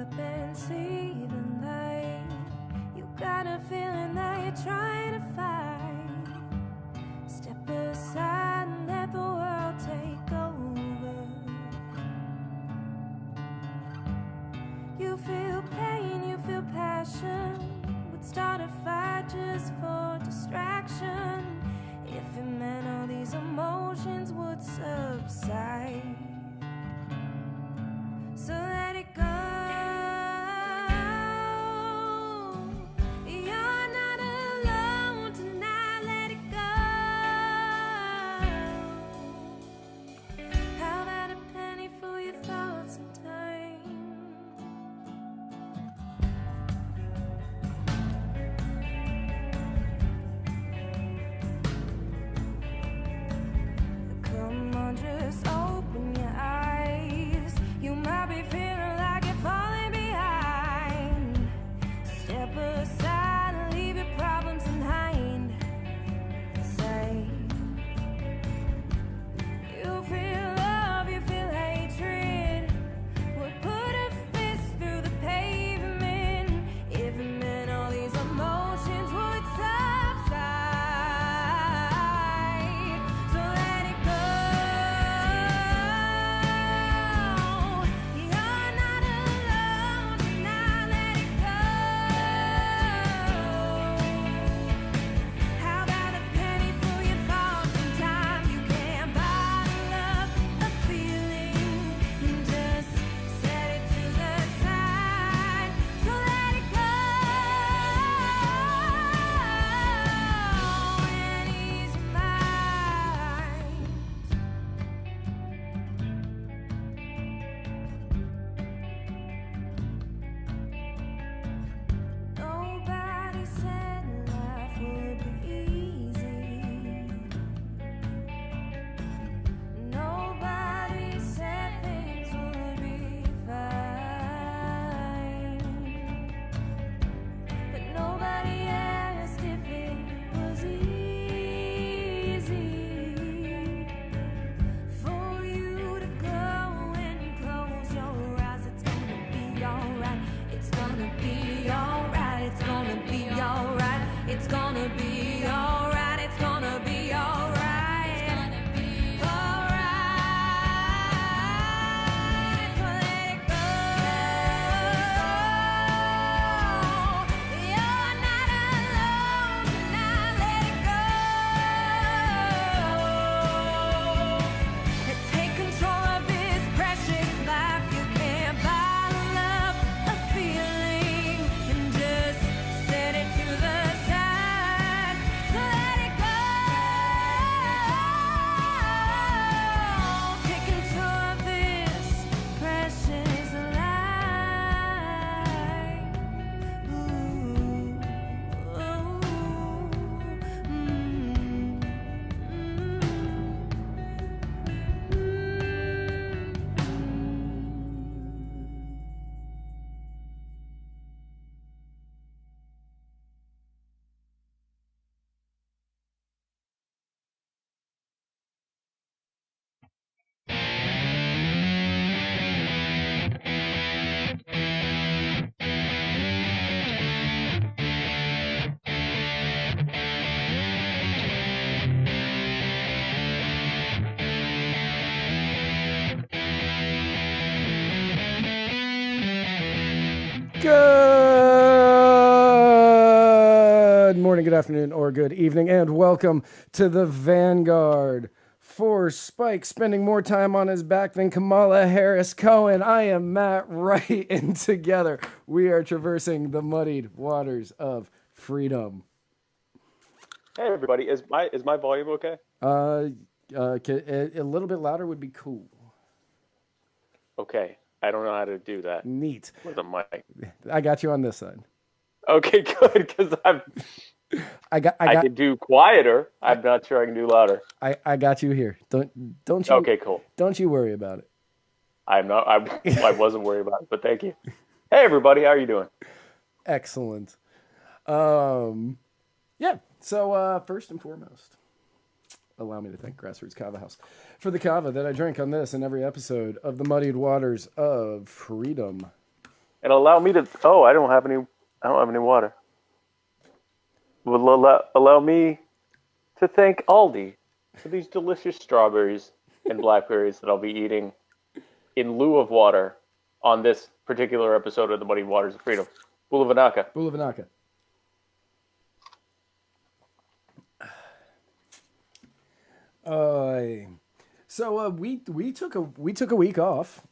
up and see the light. You got a feeling that you're trying to fight. Step aside and let the world take over. You feel pain, you feel passion. Would start a fight just for distraction. If it meant all these emotions would subside. So let it go. You're not alone tonight. Let it go. How about a penny for your thoughts and time? Come on, just open your eyes. You might be feeling like you're falling behind. Step aside and leave your problems behind. Say, you feel love, you feel hatred. Would put a fist through the pavement if it meant all these emotions would subside. So let it go. You're not alone tonight. Let it go. How about a penny for your thoughts and time? You can't bottle up a feeling and just set it to the side. So let it go and ease your mind. Nobody said life would be easy. Nobody said things would be fine. But nobody asked if it was easy for you to go and close your eyes. It's gonna be alright. It's gonna be alright. It's gonna be alright. It's gonna be alright. It's gonna be alright. It's gonna be alright. So let it go. You're not alone tonight. Let it go. Take control of this precious life. You can't bottle up a feeling and just set it to the side. So let it go. Take control of this precious life. Good morning, good afternoon, or good evening, and welcome to the Vanguard. For Spike spending more time on his back than Kamala Harris Cohen, I am Matt Wright, and together we are traversing the muddied waters of freedom. Hey everybody, is my volume okay? A little bit louder would be cool. Okay, I don't know how to do that Neat. with a mic. I got you on this side. Okay, good, because I can do quieter. I'm not sure I can do louder. I got you here. Don't you? Okay, cool. Don't you worry about it. I'm not. I wasn't worried about it, but thank you. Hey everybody, how are you doing? Excellent. Yeah. So first and foremost, allow me to thank Grassroots Kava House for the kava that I drink on this and every episode of the Muddied Waters of Freedom. and allow me to. Oh, I don't have any. I don't have any water. Will allow me to thank Aldi for these delicious strawberries and blackberries that I'll be eating in lieu of water on this particular episode of the Muddy Waters of Freedom. Bulavanaka. Bulavanaka. So we took a week off.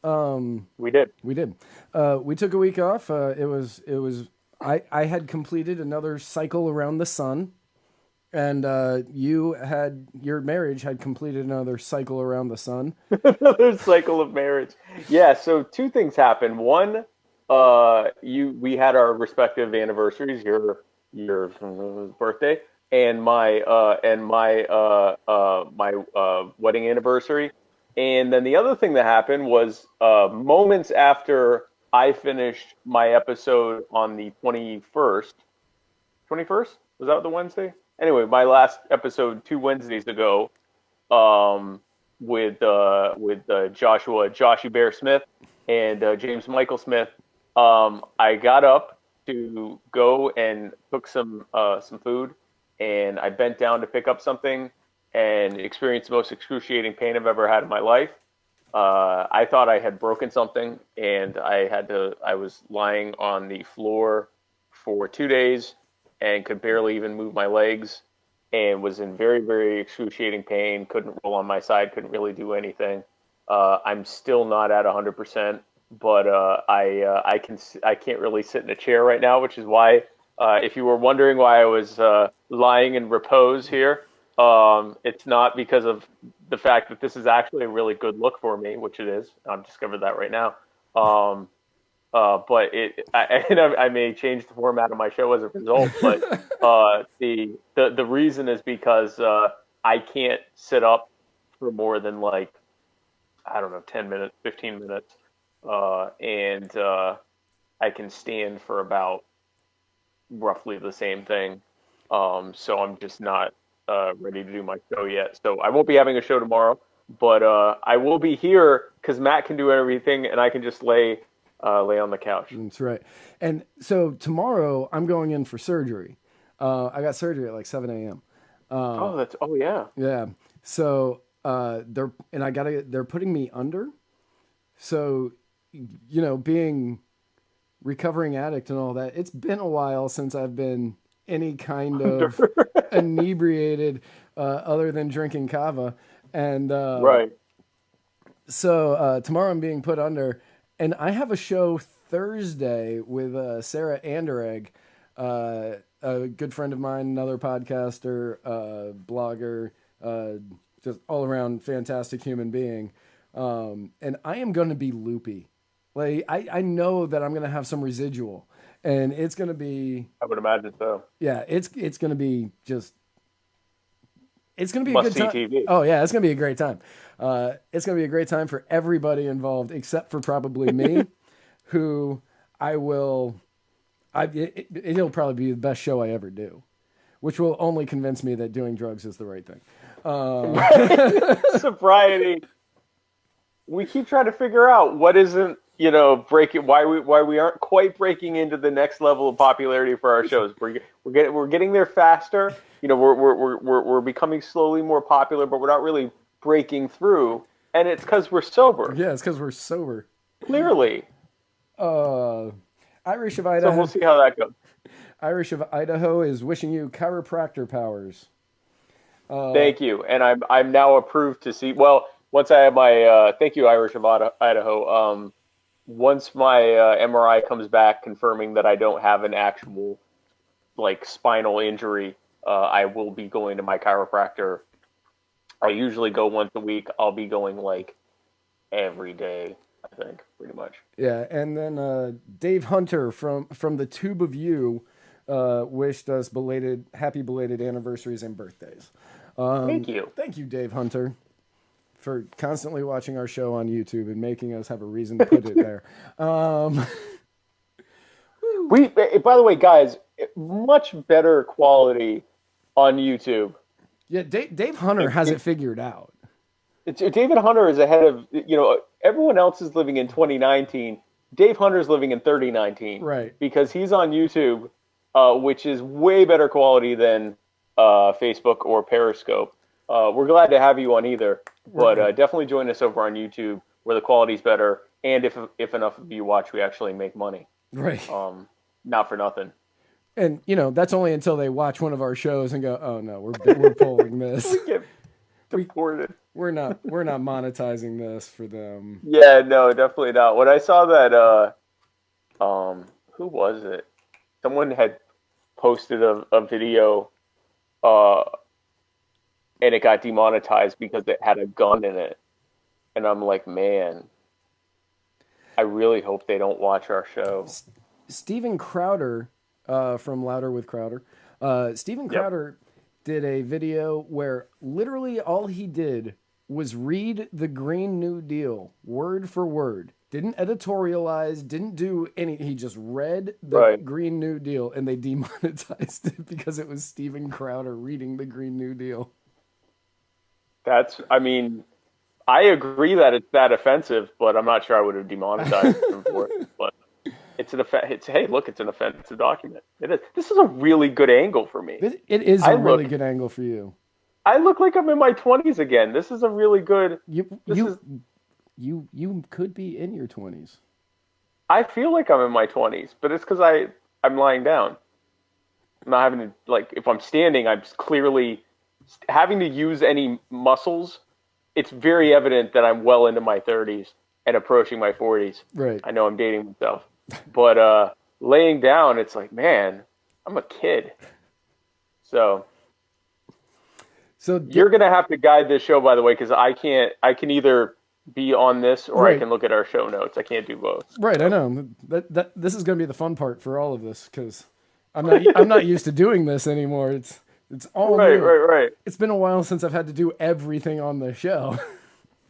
We did. We took a week off. It was I had completed another cycle around the sun, and your marriage had completed another cycle around the sun. Another cycle of marriage. Yeah. So two things happened. One, we had our respective anniversaries. Your birthday and my wedding anniversary. And then the other thing that happened was moments after I finished my episode on the 21st. 21st? Was that the Wednesday? Anyway, my last episode 2 Wednesdays ago with Joshua Bear Smith and James Michael Smith, I got up to go and cook some food, and I bent down to pick up something and experienced the most excruciating pain I've ever had in my life. I thought I had broken something, and I was lying on the floor for 2 days and could barely even move my legs and was in very, very excruciating pain, couldn't roll on my side, couldn't really do anything. I'm still not at 100%, but I can't really sit in a chair right now, which is why, if you were wondering why I was lying in repose here, it's not because of the fact that this is actually a really good look for me, which it is. I've discovered that right now. But I may change the format of my show as a result. But the reason is because I can't sit up for more than 10 minutes, 15 minutes, and I can stand for about roughly the same thing. So I'm just not ready to do my show yet. So I won't be having a show tomorrow, but I will be here because Matt can do everything, and I can just lay on the couch. That's right. And so tomorrow I'm going in for surgery. I got surgery at 7 a.m. Yeah. Yeah. So they're putting me under. So, being recovering addict and all that, it's been a while since I've been any kind of inebriated other than drinking kava. And right. So tomorrow I'm being put under, and I have a show Thursday with Sarah Anderegg, a good friend of mine, another podcaster, blogger, just all around fantastic human being. And I am going to be loopy. I know that I'm going to have some residual, and it's going to be, I would imagine so. Yeah, it's going to be just, it's going to be a good time. TV. Oh yeah, it's going to be a great time. It's going to be a great time for everybody involved, except for probably me, who it'll probably be the best show I ever do, which will only convince me that doing drugs is the right thing. Sobriety. We keep trying to figure out what isn't, breaking, why we aren't quite breaking into the next level of popularity for our shows. We're getting there faster. We're becoming slowly more popular, but we're not really breaking through. And it's because we're sober. Yeah, it's because we're sober. Clearly. Irish of Idaho. So we'll see how that goes. Irish of Idaho is wishing you chiropractor powers. Thank you. And I'm now approved to see. Well, once I have my thank you, Irish of Idaho. Once my MRI comes back confirming that I don't have an actual spinal injury, I will be going to my chiropractor. I usually go once a week. I'll be going every day, I think, pretty much. Yeah, and then Dave Hunter from the Tube of You wished us happy belated anniversaries and birthdays. Thank you. Thank you, Dave Hunter, for constantly watching our show on YouTube and making us have a reason to put it there. By the way, guys, much better quality on YouTube. Yeah, Dave Hunter has it figured out. David Hunter is ahead of, everyone else is living in 2019. Dave Hunter's living in 3019. Right. Because he's on YouTube, which is way better quality than Facebook or Periscope. We're glad to have you on either, but definitely join us over on YouTube where the quality's better, and if enough of you watch, we actually make money. Right. Not for nothing. And that's only until they watch one of our shows and go, "Oh no, we're pulling this. We get deported. We're not monetizing this for them." Yeah, no, definitely not. When I saw that, who was it? Someone had posted a video, and it got demonetized because it had a gun in it. And I'm like, man, I really hope they don't watch our show. Steven Crowder from Louder with Crowder. Steven Crowder did a video where literally all he did was read the Green New Deal word for word. Didn't editorialize, didn't do any. He just read the Green New Deal, and they demonetized it because it was Steven Crowder reading the Green New Deal. I agree that it's that offensive, but I'm not sure I would have demonetized him for it. But it's an offensive document. It is. This is a really good angle for me. It is a really good angle for you. I look like I'm in my 20s again. This is a really good. You could be in your 20s. I feel like I'm in my 20s, but it's because I'm lying down. I'm not having to, if I'm standing, I'm clearly having to use any muscles. It's very evident that I'm well into my 30s and approaching my 40s. Right. I know I'm dating myself. But laying down, it's like, man, I'm a kid. So you're going to have to guide this show, by the way, because I can either be on this or I can look at our show notes. I can't do both. Right, I know. That this is going to be the fun part for all of this because I'm not used to doing this anymore. It's all new. Right. It's been a while since I've had to do everything on the show.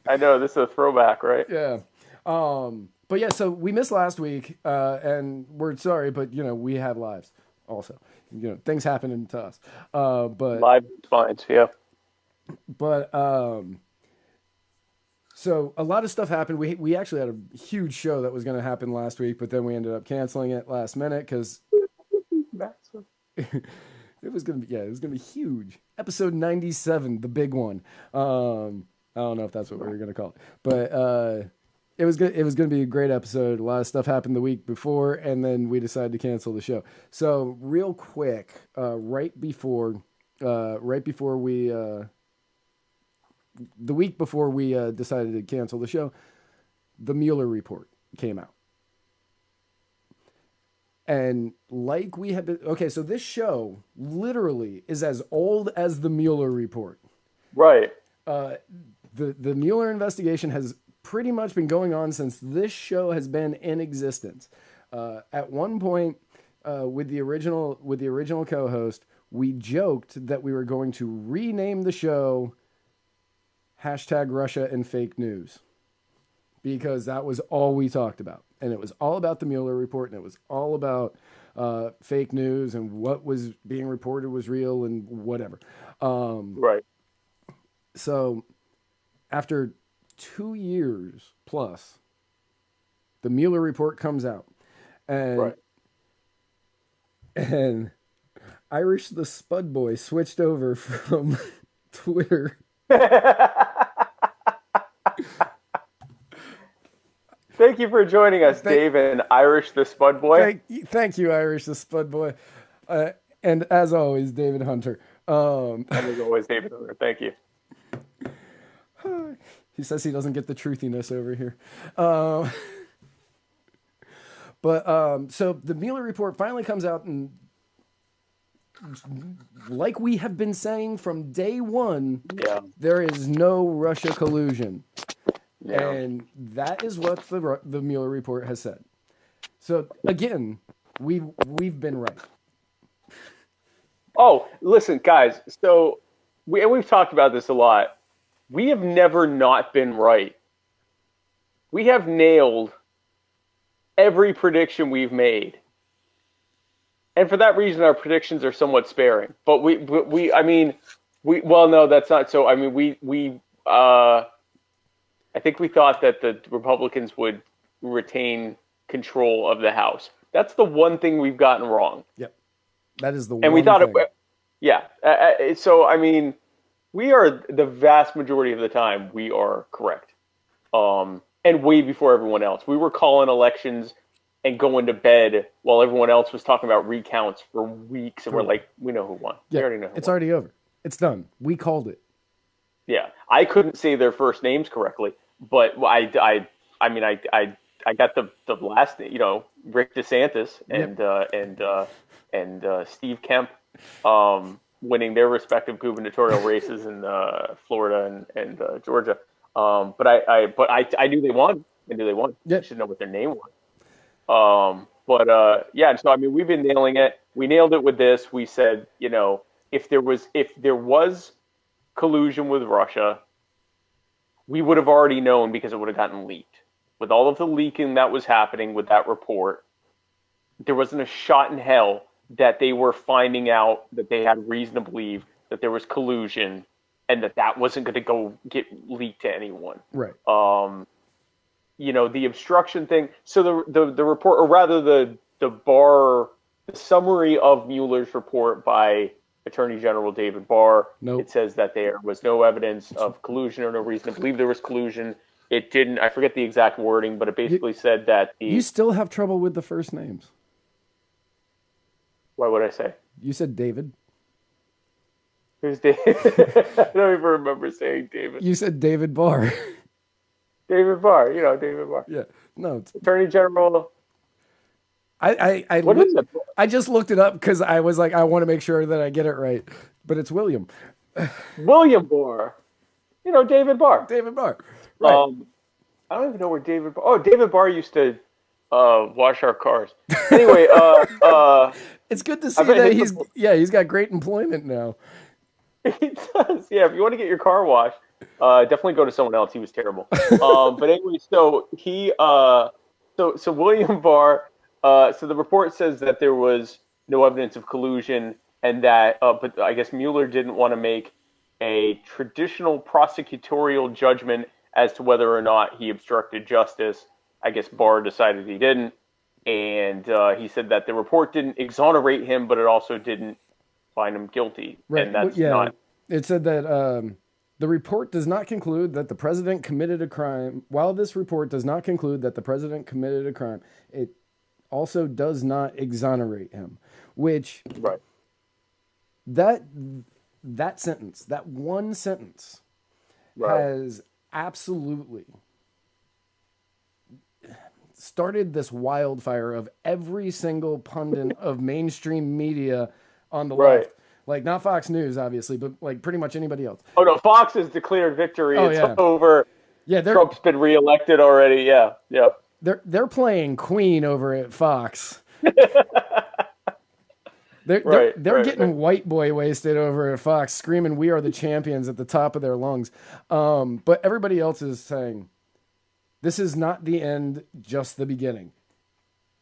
I know, this is a throwback, right? Yeah. But yeah, so we missed last week, and we're sorry, but we have lives also. Things happen to us. But live spines, yeah. But so a lot of stuff happened. We actually had a huge show that was going to happen last week, but then we ended up canceling it last minute because it was going to be huge. Episode 97, the big one. I don't know if that's what we were going to call it, but it was good. It was going to be a great episode. A lot of stuff happened the week before, and then we decided to cancel the show. So real quick, right before we, the week before we decided to cancel the show, the Mueller Report came out. And like we have been, so this show literally is as old as the Mueller Report. Right. The Mueller investigation has pretty much been going on since this show has been in existence. At one point, with the original co-host, we joked that we were going to rename the show #Russia and Fake News, because that was all we talked about. And it was all about the Mueller Report, and it was all about fake news and what was being reported was real and whatever. Right. So after 2 years plus, the Mueller Report comes out. And Irish the Spud Boy switched over from Twitter. Thank you for joining us, Dave and Irish the Spud Boy. Thank you, Irish the Spud Boy. And as always, David Hunter. And as always, David Hunter. Thank you. He says he doesn't get the truthiness over here. So the Mueller Report finally comes out, and like we have been saying from day one, there is no Russia collusion. Yeah. And that is what the Mueller Report has said. So again, we've been right. Oh, listen, guys. So we've talked about this a lot. We have never not been right. We have nailed every prediction we've made. And for that reason, our predictions are somewhat sparing. But no, that's not so. I mean, I think we thought that the Republicans would retain control of the House. That's the one thing we've gotten wrong. Yep. That is the And one we thought thing. Yeah. So, I mean, we are the vast majority of the time, we are correct. And way before everyone else. We were calling elections and going to bed while everyone else was talking about recounts for weeks. And we're like, we know who won. Yeah, we already know who it's won. already over. It's done. We called it. Yeah. I couldn't say their first names correctly, but I got the last, Rick DeSantis and Steve Kemp winning their respective gubernatorial races in Florida and Georgia. But I knew they won. I knew they won. Yeah. I should know what their name was. Yeah. So I mean, we've been nailing it. We nailed it with this. We said, if there was collusion with Russia, we would have already known because it would have gotten leaked. With all of the leaking that was happening with that report, there wasn't a shot in hell that they were finding out that they had reason to believe that there was collusion and that wasn't going to go get leaked to anyone. Right. The obstruction thing. So the report, or rather the summary of Mueller's report by Attorney General David Barr. Nope. It says that there was no evidence of collusion or no reason to believe there was collusion. It didn't. I forget the exact wording, but it basically said that You still have trouble with the first names. What would I say? You said David. Who's David? I don't even remember saying David. You said David Barr. David Barr. David Barr. Yeah. No. It's, Attorney General. What is it? I just looked it up because I was like, I want to make sure that I get it right. But it's William. William Barr. David Barr. David Barr. Right. I don't even know where David Barr. Oh, David Barr used to wash our cars. Anyway, it's good to see that he's got great employment now. He does. Yeah, if you want to get your car washed, definitely go to someone else. He was terrible. But anyway, so so William Barr. So the report says that there was no evidence of collusion, and that, but I guess Mueller didn't want to make a traditional prosecutorial judgment as to whether or not he obstructed justice. I guess Barr decided he didn't, and he said that the report didn't exonerate him, but it also didn't find him guilty. Right. And that's not. It said that the report does not conclude that the president committed a crime. While this report does not conclude that the president committed a crime, it also does not exonerate him. Which right. That sentence, that one sentence, right. has absolutely started this wildfire of every single pundit of mainstream media on the right. left. Like, not Fox News, obviously, but like pretty much anybody else. Oh, no, Fox has declared victory. Oh, it's yeah. over. Yeah, Trump's been reelected already. Yeah, yeah. They're playing Queen over at Fox. They're getting white boy wasted over at Fox, screaming "We are the champions" at the top of their lungs. But everybody else is saying, "This is not the end, just the beginning."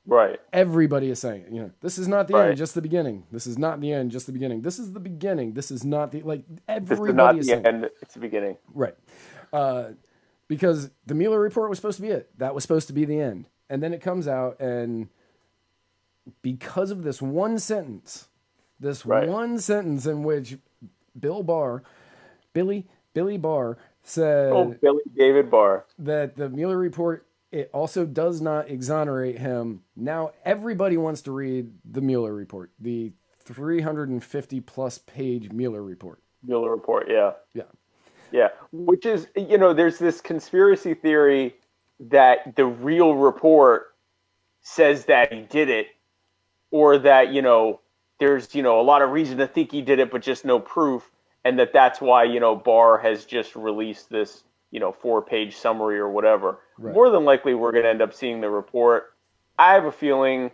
Right. Everybody is saying it. This is not the right. end, just the beginning. This is not the end, just the beginning. This is the beginning. This is not the This everybody is is not the saying end. It's the beginning. Right. Because the Mueller report was supposed to be it. That was supposed to be the end. And then it comes out, and because of this one sentence, right. one sentence in which Billy Barr said, David Barr, that the Mueller report, it also does not exonerate him. Now everybody wants to read the Mueller report, the 350 plus page Mueller report. Mueller report, yeah. Yeah. Yeah, which is, there's this conspiracy theory that the real report says that he did it, or that, there's, a lot of reason to think he did it, but just no proof. And that's why, Barr has just released this, 4-page summary or whatever. Right. More than likely, we're going to end up seeing the report. I have a feeling,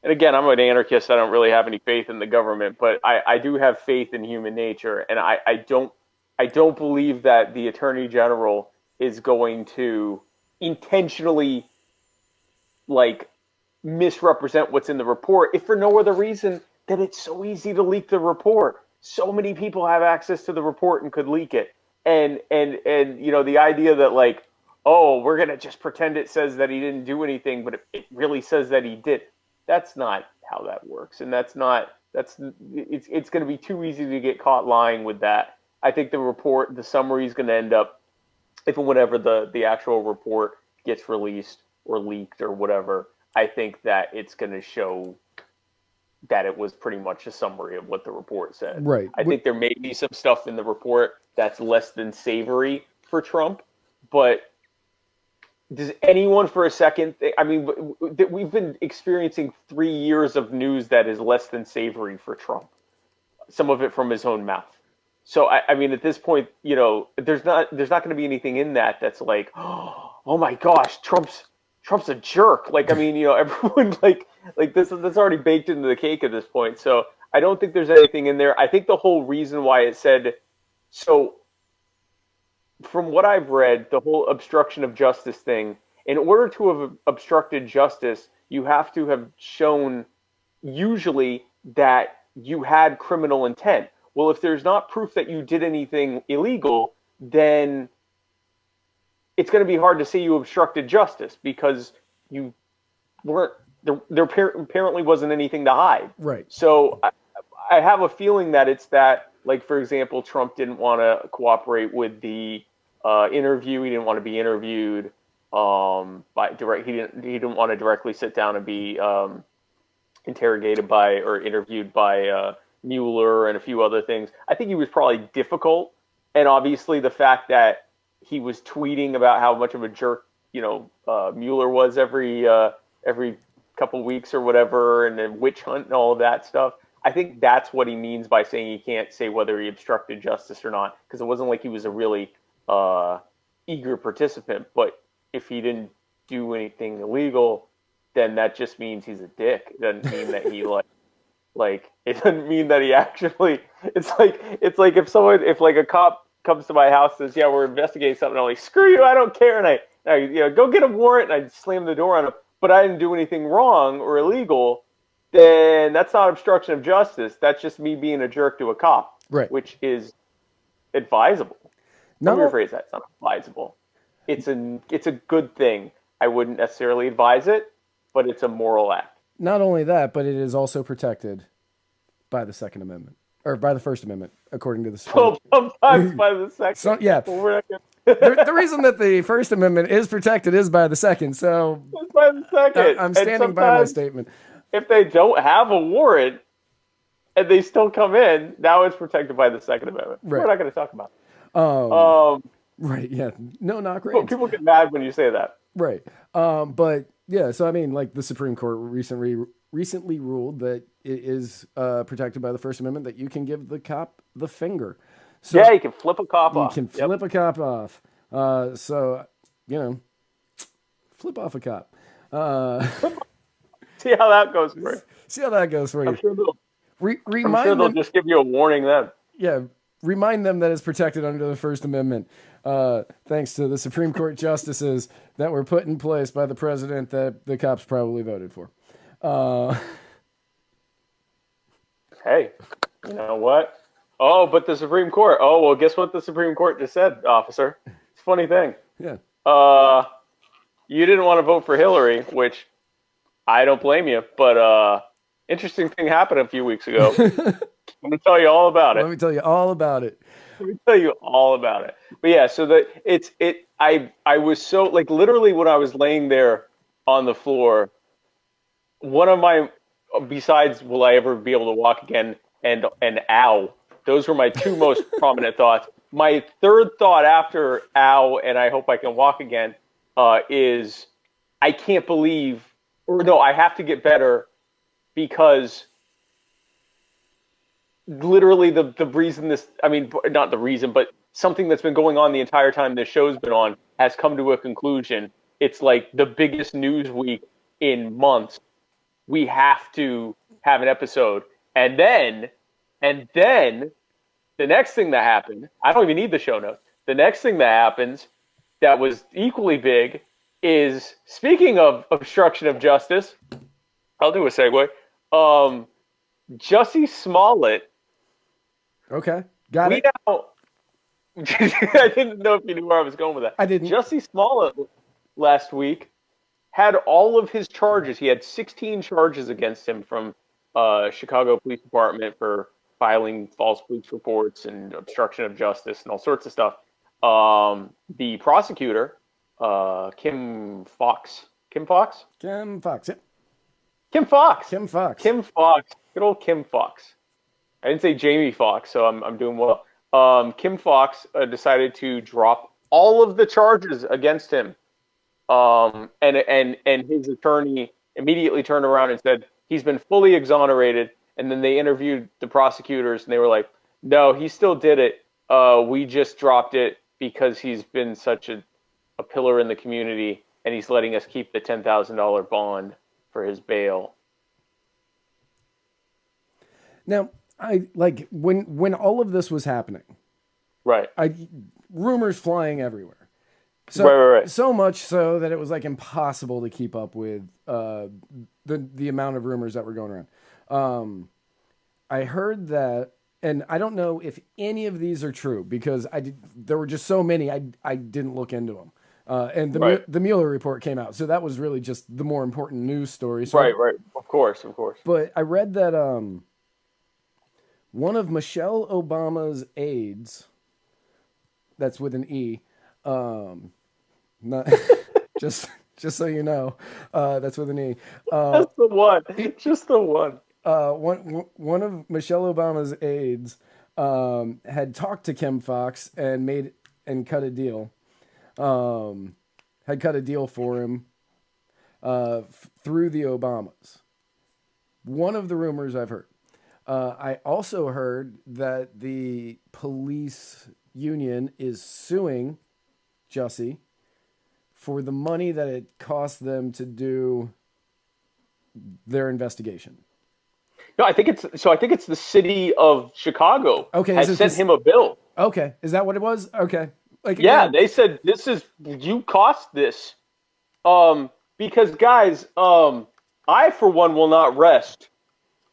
and again, I'm an anarchist. I don't really have any faith in the government, but I do have faith in human nature. And I don't believe that the Attorney General is going to intentionally, misrepresent what's in the report, if for no other reason that it's so easy to leak the report. So many people have access to the report and could leak it. And the idea that oh, we're going to just pretend it says that he didn't do anything, but it really says that he did. That's not how that works. And it's going to be too easy to get caught lying with that. I think the summary is going to end up, if and whenever the actual report gets released or leaked or whatever, I think that it's going to show that it was pretty much a summary of what the report said. Right. I think there may be some stuff in the report that's less than savory for Trump, but does anyone for a second I mean, we've been experiencing 3 years of news that is less than savory for Trump, some of it from his own mouth. So I mean, at this point, there's not going to be anything in that that's like, oh my gosh, Trump's a jerk. Like, I mean, everyone like this that's already baked into the cake at this point. So I don't think there's anything in there. I think the whole reason why it said so. From what I've read, the whole obstruction of justice thing, in order to have obstructed justice, you have to have shown usually that you had criminal intent. Well, if there's not proof that you did anything illegal, then it's going to be hard to say you obstructed justice because you weren't there apparently wasn't anything to hide. Right. So I have a feeling that it's that, like, for example, Trump didn't want to cooperate with the interview. He didn't want to be interviewed He didn't want to directly sit down and be interrogated by or interviewed by Mueller and a few other things. I think he was probably difficult, and obviously the fact that he was tweeting about how much of a jerk Mueller was every couple weeks or whatever, and then witch hunt and all of that stuff. I think that's what he means by saying he can't say whether he obstructed justice or not, because it wasn't like he was a really eager participant. But if he didn't do anything illegal, then that just means he's a dick. It doesn't mean that he like it doesn't mean that he actually. It's like if a cop comes to my house and says, "Yeah, we're investigating something," I'm like, "Screw you, I don't care," and I go get a warrant, and I slam the door on him. But I didn't do anything wrong or illegal. Then that's not obstruction of justice. That's just me being a jerk to a cop, right? Which is advisable. Let me rephrase that. It's not advisable. It's a good thing. I wouldn't necessarily advise it, but it's a moral act. Not only that, but it is also protected by the Second Amendment or by the First Amendment, according to the Supreme. Sometimes by the Second. So, yeah. The reason that the First Amendment is protected is by the Second. So it's by the Second. I'm standing by my statement. If they don't have a warrant and they still come in, now it's protected by the Second Amendment. Right. We're not going to talk about it. Right, yeah. No, not great. People get mad when you say that. Right. But, yeah, so, I mean, like, the Supreme Court recently ruled that it is protected by the First Amendment that you can give the cop the finger. So yeah, you can flip a cop off. You can flip a cop off. So, flip off a cop. See how that goes for you. See how that goes for you. I'm sure they'll just give you a warning then. Yeah, remind them that it's protected under the First Amendment, thanks to the Supreme Court justices that were put in place by the president that the cops probably voted for. Hey, you know what? Oh, but the Supreme Court. Oh, well, guess what the Supreme Court just said, officer? It's a funny thing. Yeah. You didn't want to vote for Hillary, which I don't blame you, but interesting thing happened a few weeks ago. Let me tell you all about it. Let me tell you all about it. But yeah, so I was so, like, literally when I was laying there on the floor, one of my, besides will I ever be able to walk again and ow, those were my two most prominent thoughts. My third thought after ow and I hope I can walk again is I can't believe, or no, I have to get better, because literally the reason this, I mean, not the reason, but something that's been going on the entire time this show's been on has come to a conclusion. It's like the biggest news week in months. We have to have an episode. And then the next thing that happened, I don't even need the show notes. The next thing that happens that was equally big is, speaking of obstruction of justice, I'll do a segue. Jussie Smollet. Okay, got it. I didn't know if you knew where I was going with that. I didn't. Jussie Smollett last week had all of his charges. He had 16 charges against him from Chicago Police Department for filing false police reports and obstruction of justice and all sorts of stuff. The prosecutor, Kim Fox. Kim Fox? Kim Fox. Yep. Kim Fox. Kim Fox. Kim Fox. Good old Kim Fox. I didn't say Jamie Foxx, so I'm doing well. Kim Fox decided to drop all of the charges against him. And his attorney immediately turned around and said he's been fully exonerated. And then they interviewed the prosecutors, and they were like, "No, he still did it. We just dropped it because he's been such a pillar in the community, and he's letting us keep the $10,000 bond for his bail." Now, I like when all of this was happening. Right. Rumors flying everywhere. So, Right. So much so that it was like impossible to keep up with the amount of rumors that were going around. I heard that, and I don't know if any of these are true because there were just so many. I didn't look into them. And the Mueller report came out, so that was really just the more important news story. So Right. Of course. But I read that one of Michelle Obama's aides, that's with an E, not just so you know, that's with an E. That's the one. Just the one. One of Michelle Obama's aides had talked to Kim Fox and cut a deal. Had cut a deal for him through the Obamas. One of the rumors I've heard. I also heard that the police union is suing Jussie for the money that it cost them to do their investigation. No, I think it's the city of Chicago has sent him a bill. Okay, is that what it was? Okay, Yeah, they said you cost this, because guys, I for one will not rest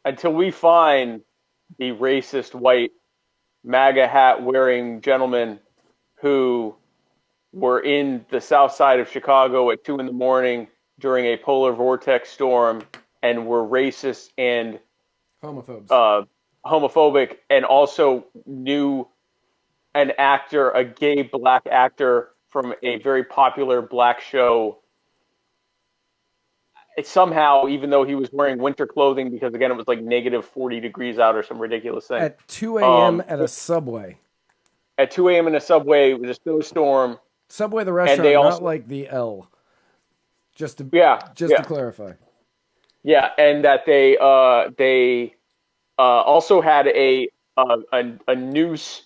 until we find the racist white MAGA hat wearing gentlemen who were in the south side of Chicago at 2 a.m. during a polar vortex storm and were racist and homophobic, and also knew an actor, a gay black actor from a very popular black show. Somehow, even though he was wearing winter clothing, because again, it was like negative 40 degrees out or some ridiculous thing. At 2 a.m. at a Subway. At 2 a.m. in a Subway with a snowstorm. Subway, the restaurant, not like the L. Just to clarify. Yeah, and that they also had a noose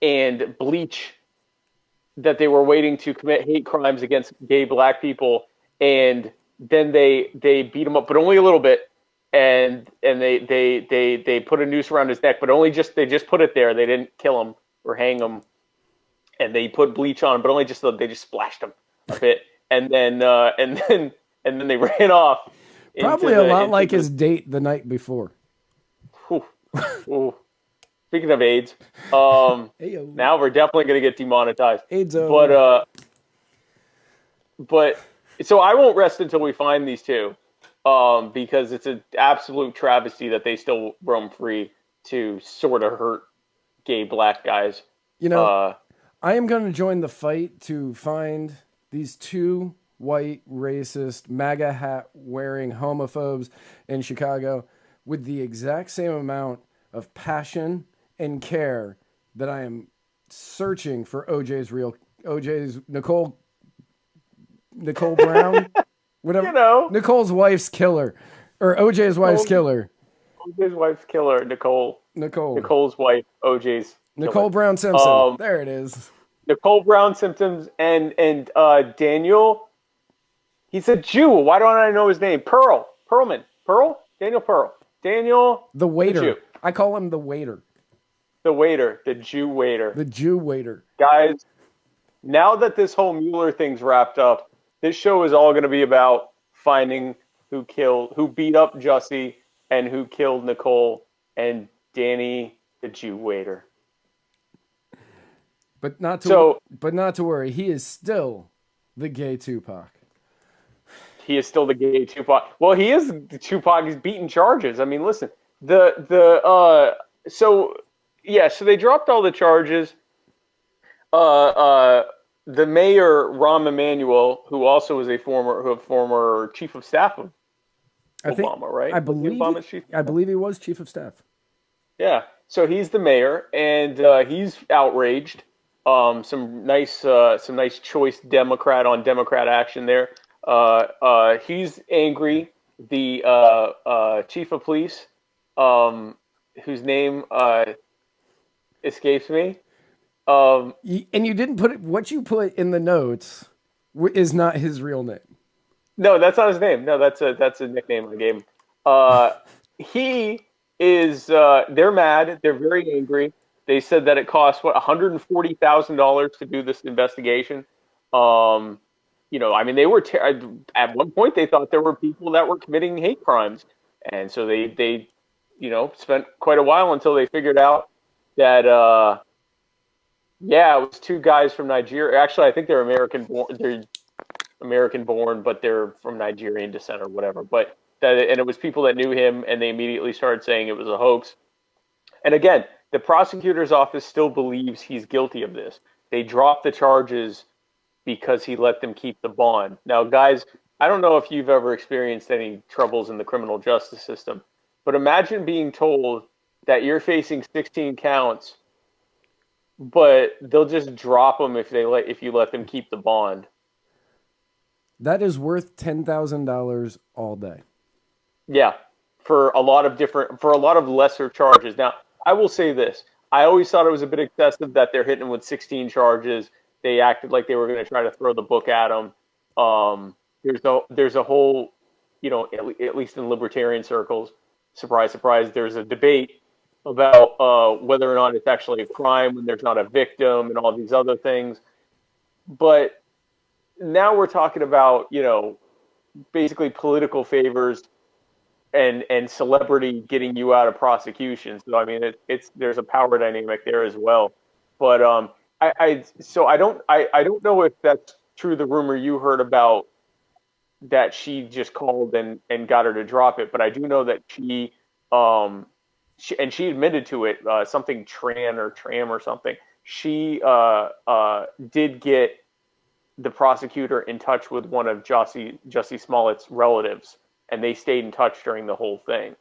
and bleach that they were waiting to commit hate crimes against gay black people, and then they beat him up, but only a little bit, and they put a noose around his neck, but they just put it there. They didn't kill him or hang him, and they put bleach on him, but they just splashed him a bit, and then they ran off. Probably a lot like his date the night before. Ooh. Speaking of AIDS, now we're definitely going to get demonetized. AIDS, but so I won't rest until we find these two, because it's an absolute travesty that they still roam free to sort of hurt gay black guys. You know, I am going to join the fight to find these two white, racist, MAGA hat wearing homophobes in Chicago with the exact same amount of passion and care that I am searching for OJ's Nicole Brown, whatever. Nicole's wife's killer, or OJ's wife's killer. OJ's wife's killer, Nicole. Nicole's wife, OJ's Nicole Brown Simpson. There it is. Nicole Brown Simpson and Daniel. He's a Jew. Why don't I know his name? Daniel Pearl. Daniel. The waiter. I call him the waiter. The waiter. The Jew waiter. The Jew waiter. Guys, now that this whole Mueller thing's wrapped up, this show is all going to be about finding who beat up Jussie and who killed Nicole and Danny, the Jew waiter. But not to So worry. He is still the gay Tupac. he is still the gay Tupac. Well, he is the Tupac. He's beating charges. I mean, listen, so yeah, so they dropped all the charges. Uh, uh, the mayor Rahm Emanuel, who also was a former chief of staff of I think Obama, right? I Was he believe Obama's chief of I staff? believe he was chief of staff. Yeah. So he's the mayor, and he's outraged. Some nice choice Democrat on Democrat action there. He's angry. The chief of police, whose name escapes me. And you didn't put it. What you put in the notes is not his real name. No, that's not his name. No, that's a nickname I gave him. He is. They're mad. They're very angry. They said that it cost $140,000 to do this investigation. Um, I mean, they were at one point they thought there were people that were committing hate crimes, and so they spent quite a while until they figured out that yeah, it was two guys from Nigeria. Actually, I think they're American born. They're American born, but they're from Nigerian descent or whatever. But and it was people that knew him, and they immediately started saying it was a hoax. And again, the prosecutor's office still believes he's guilty of this. They dropped the charges because he let them keep the bond. Now, guys, I don't know if you've ever experienced any troubles in the criminal justice system, but imagine being told that you're facing 16 counts, but they'll just drop them if you let them keep the bond. That is worth $10,000 all day. Yeah, for a lot of lesser charges. Now, I will say this: I always thought it was a bit excessive that they're hitting him with 16 charges. They acted like they were going to try to throw the book at him. There's a whole, at least in libertarian circles, surprise, surprise, there's a debate about whether or not it's actually a crime when there's not a victim and all these other things. But now we're talking about, basically political favors and celebrity getting you out of prosecution. So I mean, there's a power dynamic there as well. But I don't know if that's true. The rumor you heard about that she just called and got her to drop it, but I do know that she admitted to it, something Tram or something. She did get the prosecutor in touch with one of Jussie Smollett's relatives, and they stayed in touch during the whole thing,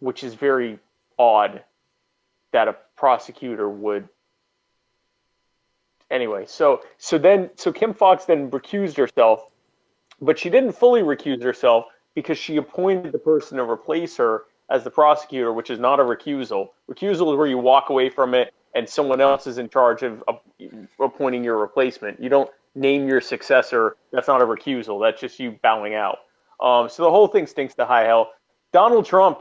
which is very odd that a prosecutor would. Anyway, so Kim Foxx then recused herself, but she didn't fully recuse herself because she appointed the person to replace her as the prosecutor, which is not a recusal. Recusal is where you walk away from it and someone else is in charge of appointing your replacement. You don't name your successor. That's not a recusal. That's just you bowing out. So the whole thing stinks to high hell. Donald Trump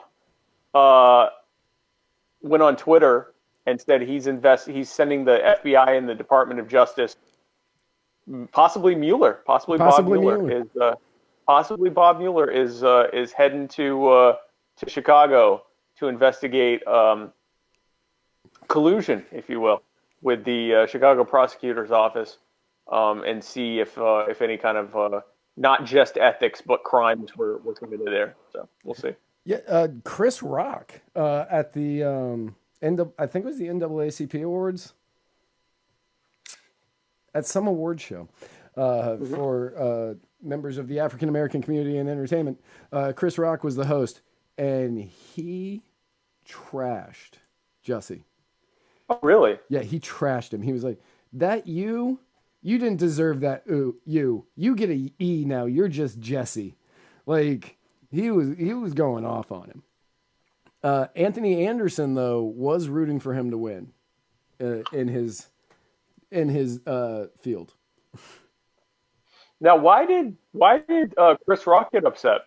went on Twitter and said he's sending the FBI and the Department of Justice, possibly Bob Mueller is heading to Chicago to investigate collusion, if you will, with the Chicago prosecutor's office, and see if any kind of not just ethics but crimes were committed there. So we'll see. Yeah, Chris Rock at the I think it was the NAACP Awards, at some award show for members of the African American community in entertainment. Chris Rock was the host, and he trashed Jussie. Oh, really? Yeah, he trashed him. He was like, "That you didn't deserve that. Ooh, you get a E now. You're just Jesse." Like he was going off on him. Anthony Anderson though was rooting for him to win in his field. Now, why did Chris Rock get upset?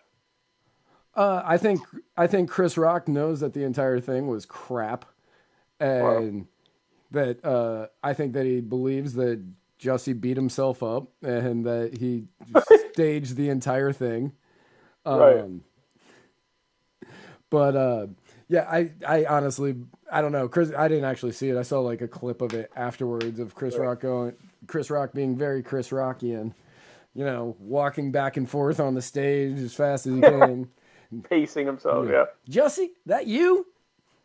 I think Chris Rock knows that the entire thing was crap, and that I think that he believes that Jussie beat himself up and that he staged the entire thing. Right. But yeah, I honestly I don't know. I didn't actually see it. I saw like a clip of it afterwards of Chris Rock being very Chris Rockian, walking back and forth on the stage as fast as he can. Pacing himself, yeah. Jussie, that you?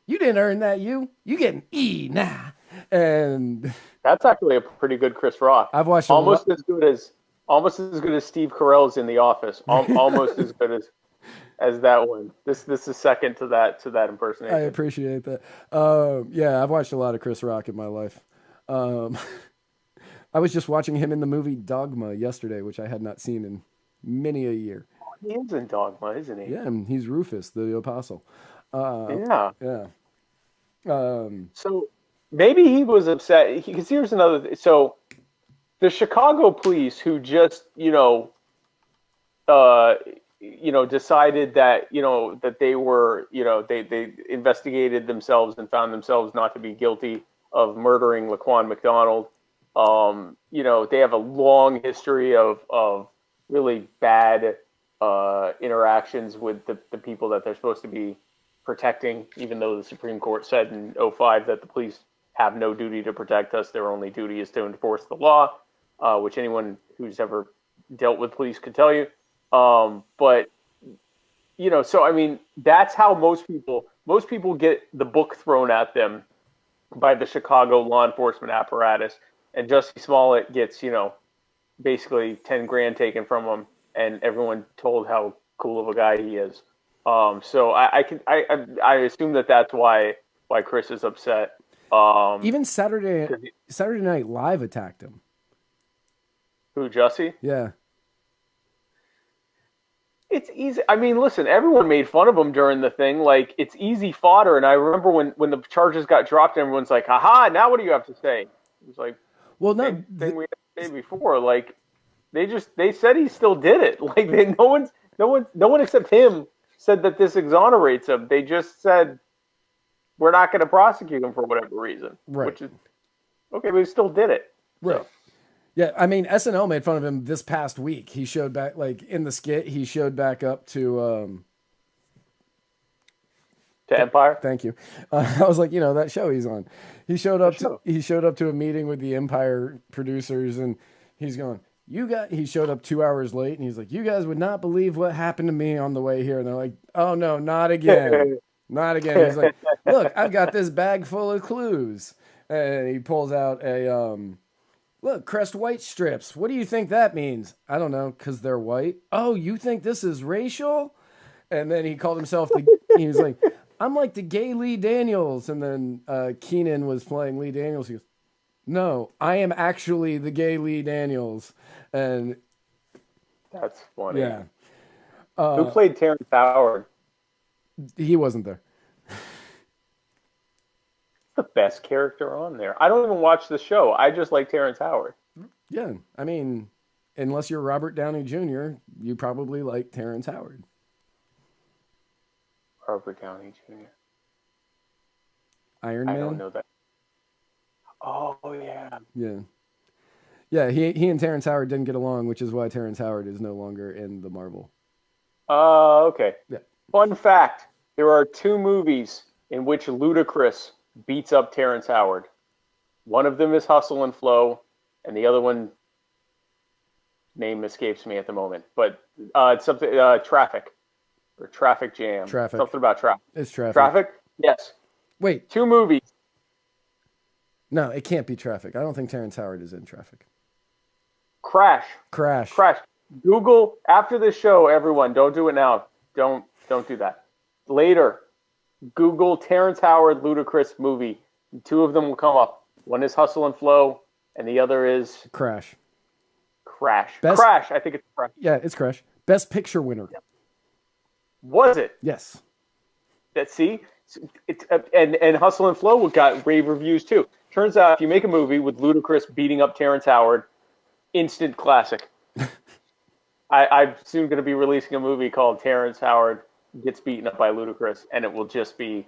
You didn't earn that, you get an E nah. And that's actually a pretty good Chris Rock. I've watched almost as good as Steve Carell's in The Office. Almost as good as that one. This is second to that impersonation. I appreciate that. I've watched a lot of Chris Rock in my life. I was just watching him in the movie Dogma yesterday, which I had not seen in many a year. He is in Dogma, isn't he? Yeah, and he's Rufus, the apostle. Yeah. So maybe he was upset because here's another thing. So the Chicago police, who just decided that that they were they investigated themselves and found themselves not to be guilty of murdering Laquan McDonald. They have a long history of really bad interactions with the people that they're supposed to be protecting, even though the Supreme Court said in 2005 that the police have no duty to protect us. Their only duty is to enforce the law, which anyone who's ever dealt with police could tell you. But so I mean, that's how most people get the book thrown at them by the Chicago law enforcement apparatus, and Jussie Smollett gets basically 10 grand taken from him, and everyone told how cool of a guy he is. So I assume that's why Chris is upset. Even Saturday Night Live attacked him. Who, Jussie? Yeah. It's easy. I mean, listen, everyone made fun of him during the thing. Like, it's easy fodder. And I remember when the charges got dropped, everyone's like, "Haha! Now what do you have to say?" It was like, well, no, thing we had to say before. Like, they said he still did it. Like, no one except him said that this exonerates him. They just said we're not going to prosecute him for whatever reason. Right. Which is okay, but he still did it. Right. So. Yeah, I mean, SNL made fun of him this past week. He showed back, like, in the skit, he showed back up to Empire. Thank you. I was like, that show he's on. He showed up to a meeting with the Empire producers, and he's going, he showed up 2 hours late, and he's like, "You guys would not believe what happened to me on the way here." And they're like, "Oh no, not again." Not again. He's like, "Look, I've got this bag full of clues." And he pulls out a look, Crest White strips. What do you think that means? I don't know, because they're white. Oh, you think this is racial? And then he called himself he was like, "I'm like the gay Lee Daniels." And then Keenan was playing Lee Daniels. He goes, "No, I am actually the gay Lee Daniels." And that's funny. Yeah. Who played Terrence Howard? He wasn't there. The best character on there. I don't even watch the show. I just like Terrence Howard. Yeah, I mean, unless you're Robert Downey Jr., you probably like Terrence Howard. Robert Downey Jr. Iron Man? I don't know that. Oh, yeah. Yeah. Yeah, he and Terrence Howard didn't get along, which is why Terrence Howard is no longer in the Marvel. Okay. Yeah. Fun fact, there are 2 movies in which Ludacris beats up Terrence Howard. One of them is Hustle and Flow, and the other one, name escapes me at the moment. But it's something, Traffic, or Traffic Jam. Traffic. Something about traffic. It's Traffic. Traffic? Yes. Wait. 2 movies. No, it can't be Traffic. I don't think Terrence Howard is in Traffic. Crash. Google, after this show, everyone, don't do it now. Don't do that. Later, Google Terrence Howard Ludacris movie. 2 of them will come up. One is Hustle and Flow, and the other is Crash. Crash. I think it's Crash. Yeah, it's Crash. Best Picture winner. Yep. Was it? Yes. See, it's and Hustle and Flow got rave reviews too. Turns out, if you make a movie with Ludacris beating up Terrence Howard, instant classic. I'm soon going to be releasing a movie called Terrence Howard Gets Beaten Up by Ludacris, and it will just be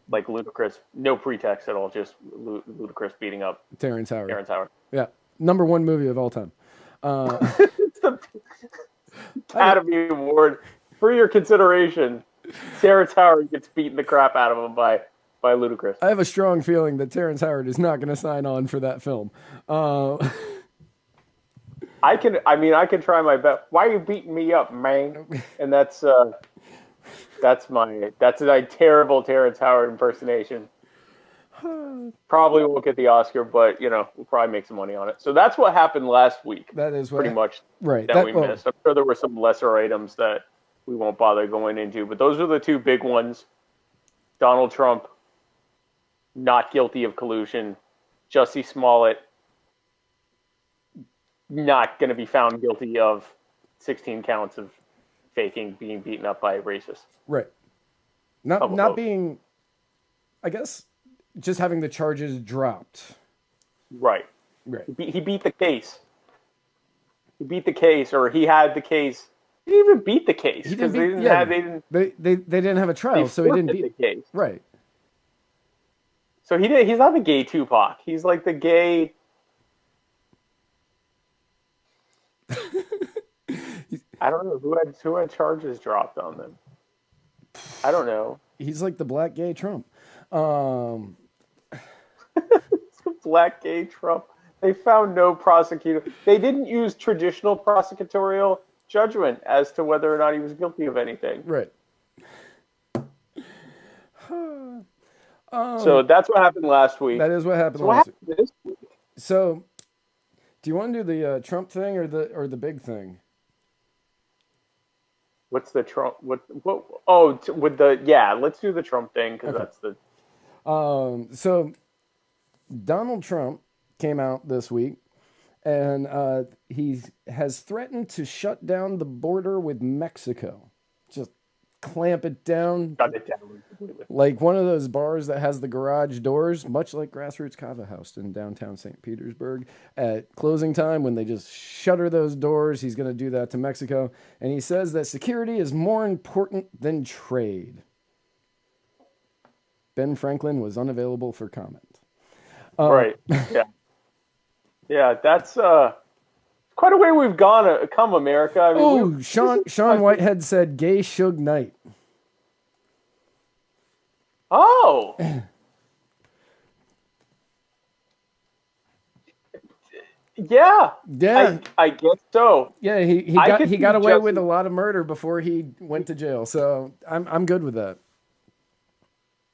like Ludacris, no pretext at all, just Ludacris beating up Terrence Howard. Yeah, #1 movie of all time. It's the Academy Award for your consideration. Terrence Howard gets beaten the crap out of him by by Ludacris. I have a strong feeling that Terrence Howard is not going to sign on for that film. I can try my best. Why are you beating me up, man? And that's a terrible Terrence Howard impersonation. Probably won't get the Oscar, but we'll probably make some money on it. So that's what happened last week. That is pretty much right. That we missed. I'm sure there were some lesser items that we won't bother going into, but those are the two big ones. Donald Trump, not guilty of collusion. Jussie Smollett, not going to be found guilty of 16 counts of faking being beaten up by a racist. Right. Not being, I guess, just having the charges dropped. Right. Right. He beat the case. He beat the case, or he had the case. He didn't even beat the case because they didn't have a trial, so he didn't beat the case. Right. So he's not the gay Tupac. He's like the gay. I don't know who had charges dropped on them. I don't know. He's like the black gay Trump. Black gay Trump. They found no prosecutor. They didn't use traditional prosecutorial judgment as to whether or not he was guilty of anything. Right. So that's what happened last week. That is what happened last week. This week. So, do you want to do the Trump thing or the big thing? What's the Trump? Let's do the Trump thing because that's the. So, Donald Trump came out this week, and he has threatened to shut down the border with Mexico. Just clamp it down. Shut it down completely. Like one of those bars that has the garage doors, much like Grassroots Kava House in downtown St. Petersburg. At closing time, when they just shutter those doors, he's going to do that to Mexico. And he says that security is more important than trade. Ben Franklin was unavailable for comment. Right. Yeah. Yeah, that's quite a way we've come, America. I mean, Sean Whitehead said gay Suge Knight. Oh. Yeah. I guess so. Yeah, he got away with a lot of murder before he went to jail. So I'm good with that.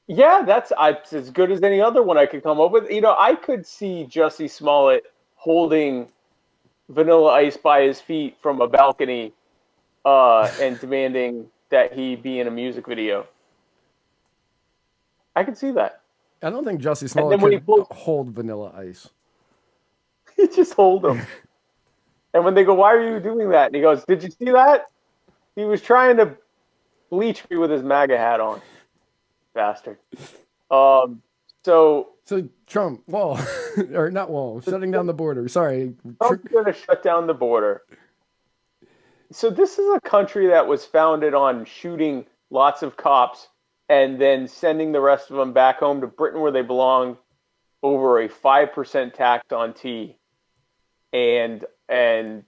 Yeah, that's as good as any other one I could come up with. I could see Jussie Smollett holding Vanilla Ice by his feet from a balcony and demanding that he be in a music video. I could see that. I don't think Jussie Smollett could hold Vanilla Ice. He just hold him. And when they go, "Why are you doing that?" And he goes, "Did you see that? He was trying to bleach me with his MAGA hat on. Bastard." So Trump, wall, or not wall, shutting down the border. Sorry. Trump's going to shut down the border. So this is a country that was founded on shooting lots of cops and then sending the rest of them back home to Britain where they belong over a 5% tax on tea and a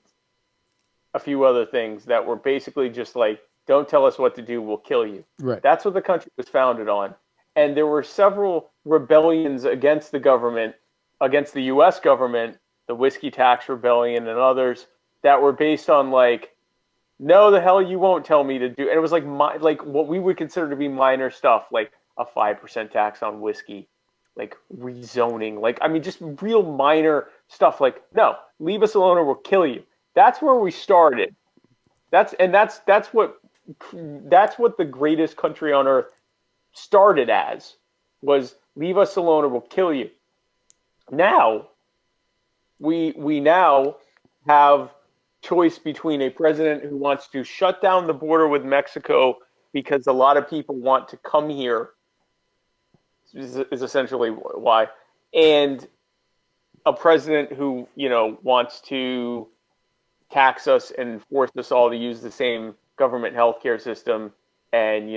few other things that were basically just like, don't tell us what to do, we'll kill you. Right. That's what the country was founded on. And there were several rebellions against the government, against the U.S. government, the Whiskey Tax Rebellion and others that were based on like, no, the hell you won't tell me to do. And it was like what we would consider to be minor stuff, like a 5% tax on whiskey, like rezoning, just real minor stuff. Like, no, leave us alone or we'll kill you. That's where we started. That's what the greatest country on earth started as, was leave us alone or we'll kill you. Now, we now have choice between a president who wants to shut down the border with Mexico because a lot of people want to come here, is essentially why, and a president who, wants to tax us and force us all to use the same government healthcare system and,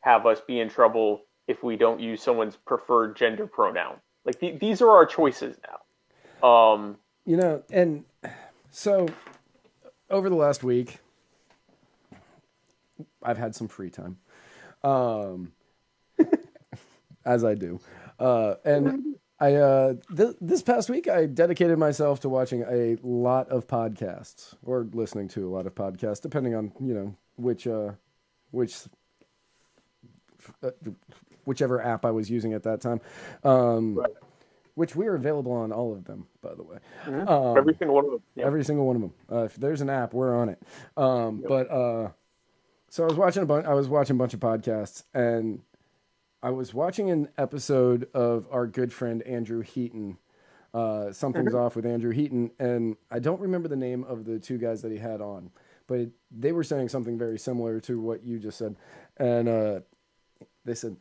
have us be in trouble if we don't use someone's preferred gender pronoun. Like these are our choices now. And so over the last week, I've had some free time. as I do. And I this past week I dedicated myself to watching a lot of podcasts or listening to a lot of podcasts, depending on which whichever app I was using at that time. Right. Which we are available on all of them, by the way. Every single one of them. Yeah. Every single one of them. If there's an app, we're on it. So I was watching a bunch of podcasts, and I was watching an episode of our good friend Andrew Heaton. Something's Off with Andrew Heaton, and I don't remember the name of the two guys that he had on, but they were saying something very similar to what you just said, and they said,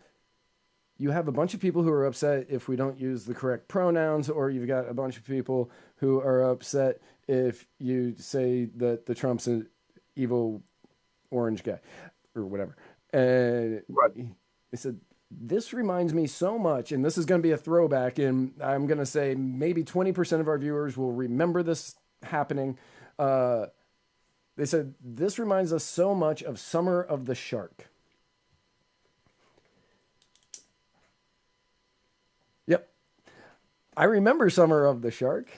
you have a bunch of people who are upset if we don't use the correct pronouns, or you've got a bunch of people who are upset if you say that the Trump's an evil orange guy or whatever. And they said, this reminds me so much, and this is going to be a throwback, and I'm going to say maybe 20% of our viewers will remember this happening. They said, this reminds us so much of Summer of the Shark. Yep. I remember Summer of the Shark.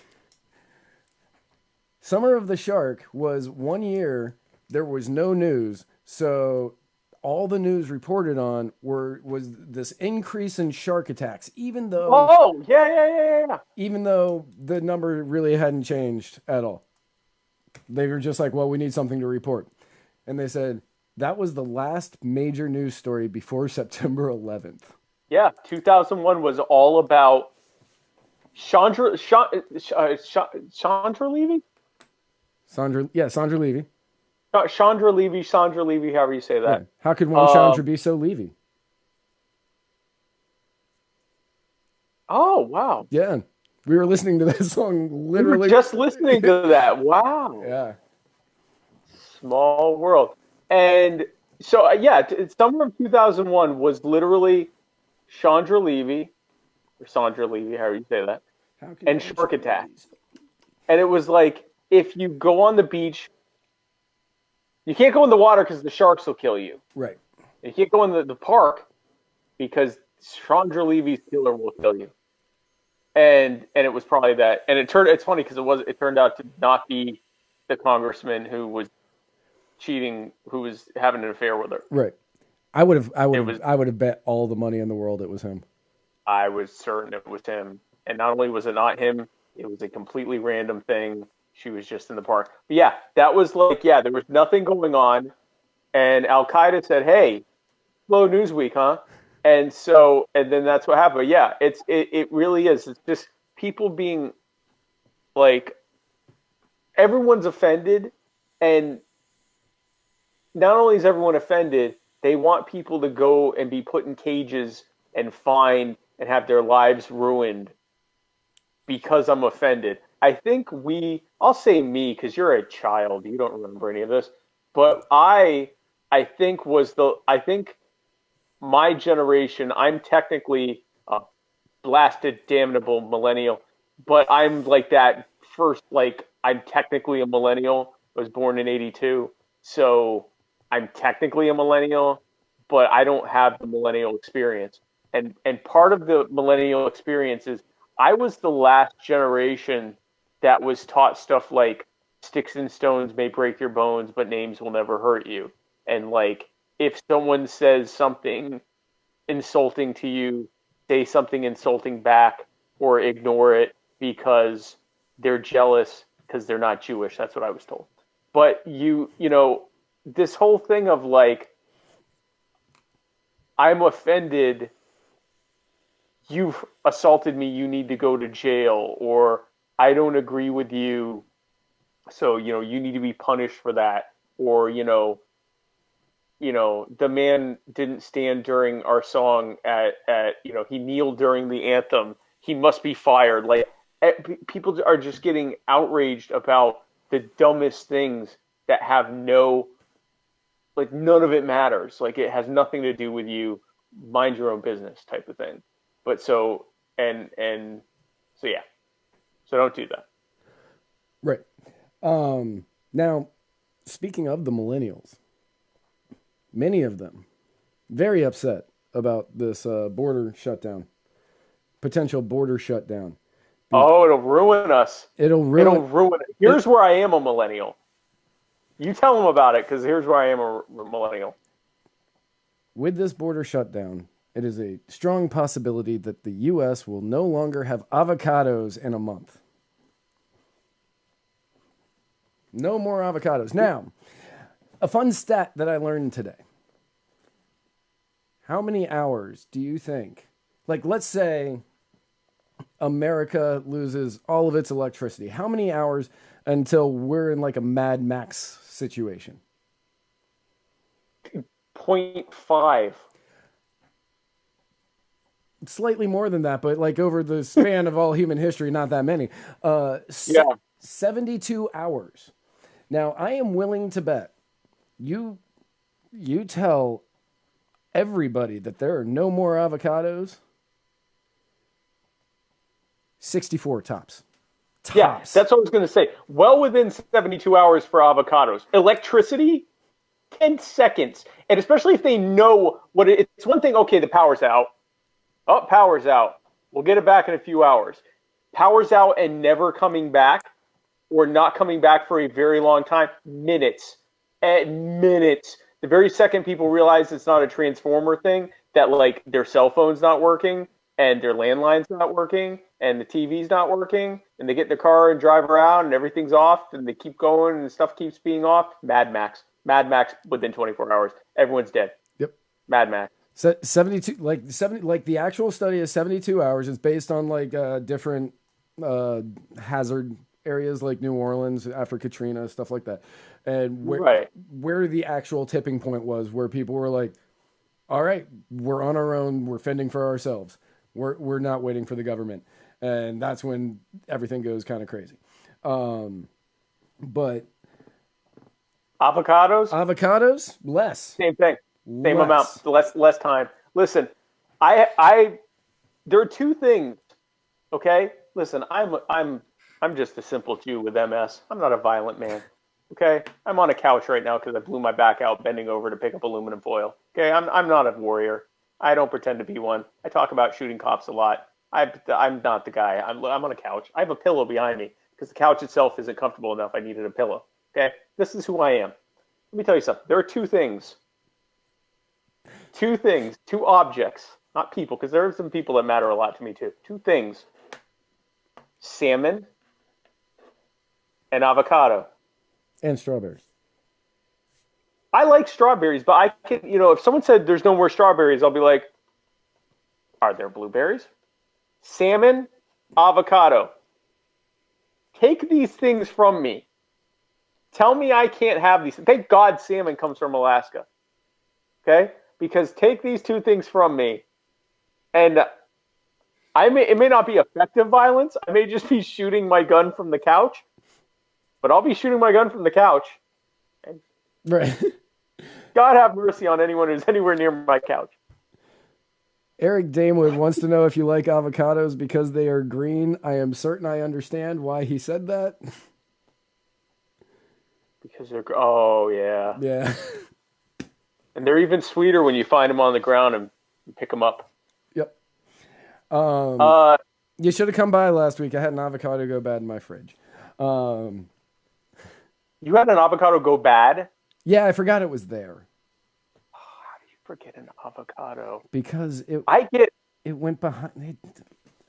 Summer of the Shark was 1 year, there was no news, so all the news reported on was this increase in shark attacks, even though even though the number really hadn't changed at all. They were just like, well, we need something to report. And they said that was the last major news story before September 11th. Yeah, 2001 was all about Chandra Levy? Sandra Levy. Chandra Levy, however you say that. Yeah. How could one Chandra be so Levy? Oh, wow. Yeah. We were listening to that song literally. We were just listening to that. Wow. Yeah. Small world. And so, summer of 2001 was literally Chandra Levy, or Sandra Levy, however you say that, and shark attacks. And it was like, if you go on the beach, you can't go in the water because the sharks will kill you. Right. You can't go in the park because Chandra Levy's killer will kill you. And it was probably that. And it's funny because it turned out to not be the congressman who was cheating, who was having an affair with her. Right. I would have bet all the money in the world it was him. I was certain it was him. And not only was it not him, it was a completely random thing. She was just in the park. But yeah, that was like, there was nothing going on. And Al-Qaeda said, hey, slow news week, huh? And then that's what happened. But yeah, it really is. It's just people being like, everyone's offended. And not only is everyone offended, they want people to go and be put in cages and fined and have their lives ruined because I'm offended. I think I'll say me because you're a child. You don't remember any of this. But I think my generation, I'm technically a blasted, damnable millennial, but I'm like that first, like, I'm technically a millennial. I was born in 82. So I'm technically a millennial, but I don't have the millennial experience. And part of the millennial experience is I was the last generation that was taught stuff like sticks and stones may break your bones, but names will never hurt you. And like, if someone says something insulting to you, say something insulting back or ignore it because they're jealous because they're not Jewish. That's what I was told. But this whole thing of like, I'm offended, you've assaulted me, you need to go to jail, or I don't agree with you, so you need to be punished for that, or the man didn't stand during our song at he kneeled during the anthem, he must be fired. Like, people are just getting outraged about the dumbest things that have none of it matters. Like, it has nothing to do with you, mind your own business type of thing. But so don't do that. Right. Now, speaking of the millennials, many of them very upset about this border shutdown, potential border shutdown. Oh, it'll ruin us. It'll ruin it. Here's where I am a millennial. You tell them about it, because here's where I am a millennial. With this border shutdown, it is a strong possibility that the U.S. will no longer have avocados in a month. No more avocados. Now, a fun stat that I learned today. How many hours do you think, like let's say America loses all of its electricity. How many hours until we're in like a Mad Max situation? 0.5. Slightly more than that, but like over the span of all human history, not that many. 72 hours. Now, I am willing to bet you tell everybody that there are no more avocados. 64 tops. Yeah, that's what I was going to say. Well within 72 hours for avocados. Electricity, 10 seconds. And especially if they know what it's one thing, okay, the power's out. Oh, power's out. We'll get it back in a few hours. Power's out and never coming back, or not coming back for a very long time, minutes. At minutes. The very second people realize it's not a transformer thing, that like their cell phone's not working, and their landline's not working, and the TV's not working, and they get in the car and drive around, and everything's off, and they keep going, and stuff keeps being off. Mad Max. Mad Max within 24 hours. Everyone's dead. Yep. Mad Max. 72, like the actual study is 72 hours. It's based on like different hazard areas like New Orleans after Katrina, stuff like that. And where the actual tipping point was, where people were like, all right, we're on our own. We're fending for ourselves. We're not waiting for the government. And that's when everything goes kind of crazy. But avocados, less. Same thing. Same amount. Less time. Listen, there are two things. Okay? Listen, I'm just a simple Jew with MS. I'm not a violent man. Okay? I'm on a couch right now because I blew my back out bending over to pick up aluminum foil. Okay? I'm not a warrior. I don't pretend to be one. I talk about shooting cops a lot. I'm not the guy. I'm on a couch. I have a pillow behind me because the couch itself isn't comfortable enough. I needed a pillow. Okay? This is who I am. Let me tell you something. There are two things. Two objects, not people, because there are some people that matter a lot to me too. Two things. Salmon and avocado. And strawberries. I like strawberries, but I can, if someone said there's no more strawberries, I'll be like, are there blueberries? Salmon, avocado. Take these things from me. Tell me I can't have these. Thank God salmon comes from Alaska. Okay? Because take these two things from me, and it may not be effective violence. I may just be shooting my gun from the couch, but I'll be shooting my gun from the couch. And right. God have mercy on anyone who's anywhere near my couch. Eric Damewood wants to know if you like avocados because they are green. I am certain I understand why he said that. Because they're, oh yeah. Yeah. And they're even sweeter when you find them on the ground and pick them up. Yep. You should have come by last week. I had an avocado go bad in my fridge. You had an avocado go bad? Yeah, I forgot it was there. Oh, how do you forget an avocado? Because it went behind.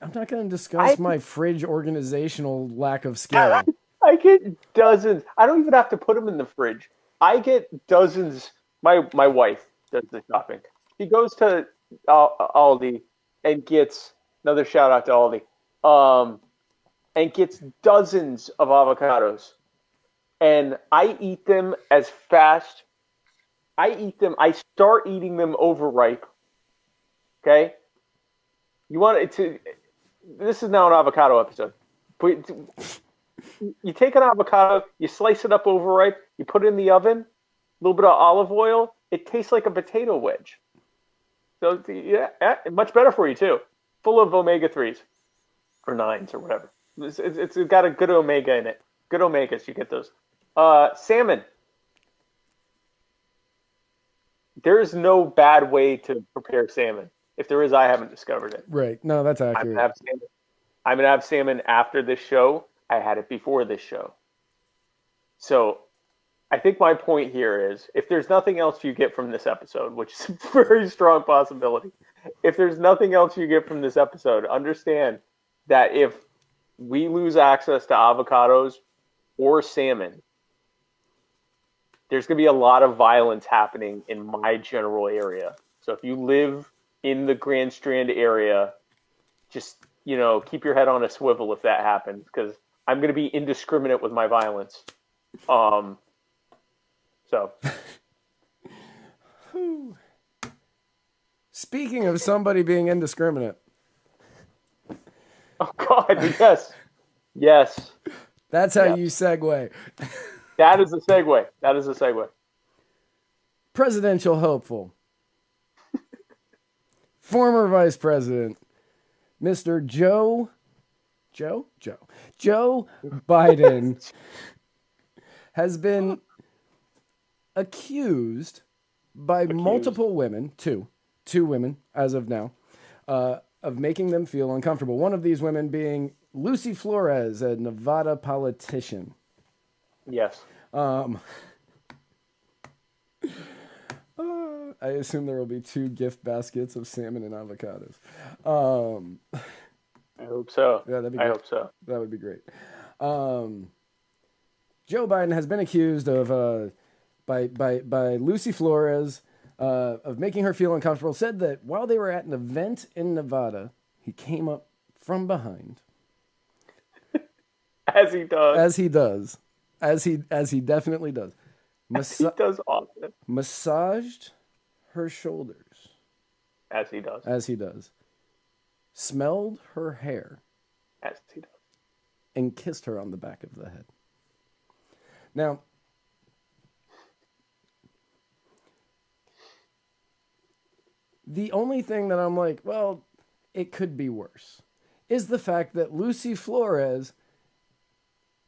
I'm not going to discuss my fridge organizational lack of skill. I get dozens. I don't even have to put them in the fridge. I get dozens. My wife does the shopping. She goes to Aldi and gets another shout out to Aldi, and gets dozens of avocados, and I eat them as fast. I start eating them overripe. Okay, you want it to? This is now an avocado episode. But you take an avocado, you slice it up overripe, you put it in the oven. A little bit of olive oil, it tastes like a potato wedge. So, yeah, much better for you, too. Full of omega-3s, or 9s, or whatever. It's got a good omega in it. Good omegas, you get those. Salmon. there's no bad way to prepare salmon. If there is, I haven't discovered it. Right. No, that's I'm accurate. gonna have salmon. I'm gonna have salmon after this show. I had it before this show. So I think my point here is, if there's nothing else you get from this episode, which is a very strong possibility, if there's nothing else you get from this episode, understand that if we lose access to avocados or salmon, there's going to be a lot of violence happening in my general area. So if you live in the Grand Strand area, just, keep your head on a swivel if that happens, because I'm going to be indiscriminate with my violence. So. Speaking of somebody being indiscriminate. Oh, God, yes. Yes. That's how you segue. That is a segue. Presidential hopeful. Former Vice President, Mr. Joe Biden has been accused by multiple women, two women as of now, of making them feel uncomfortable. One of these women being Lucy Flores, a Nevada politician. Yes. I assume there will be 2 gift baskets of salmon and avocados. I hope so. Yeah, that'd be great. I hope so. That would be great. Joe Biden has been accused of by Lucy Flores of making her feel uncomfortable. Said that while they were at an event in Nevada, he came up from behind, as he does, as he definitely does. He does often. Massaged her shoulders, as he does. Smelled her hair, as he does, and kissed her on the back of the head. Now, the only thing that I'm like, well, it could be worse, is the fact that Lucy Flores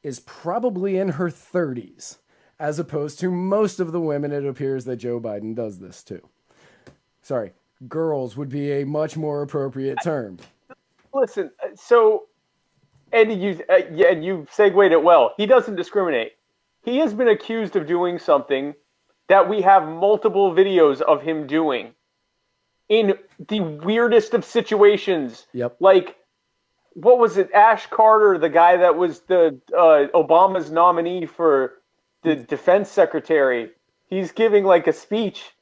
is probably in her 30s, as opposed to most of the women it appears that Joe Biden does this to. Sorry, girls would be a much more appropriate term. Listen, so, and you segued it well. He doesn't discriminate. He has been accused of doing something that we have multiple videos of him doing in the weirdest of situations. Yep. Like, what was it? Ash Carter, the guy that was the Obama's nominee for the defense secretary. He's giving like a speech,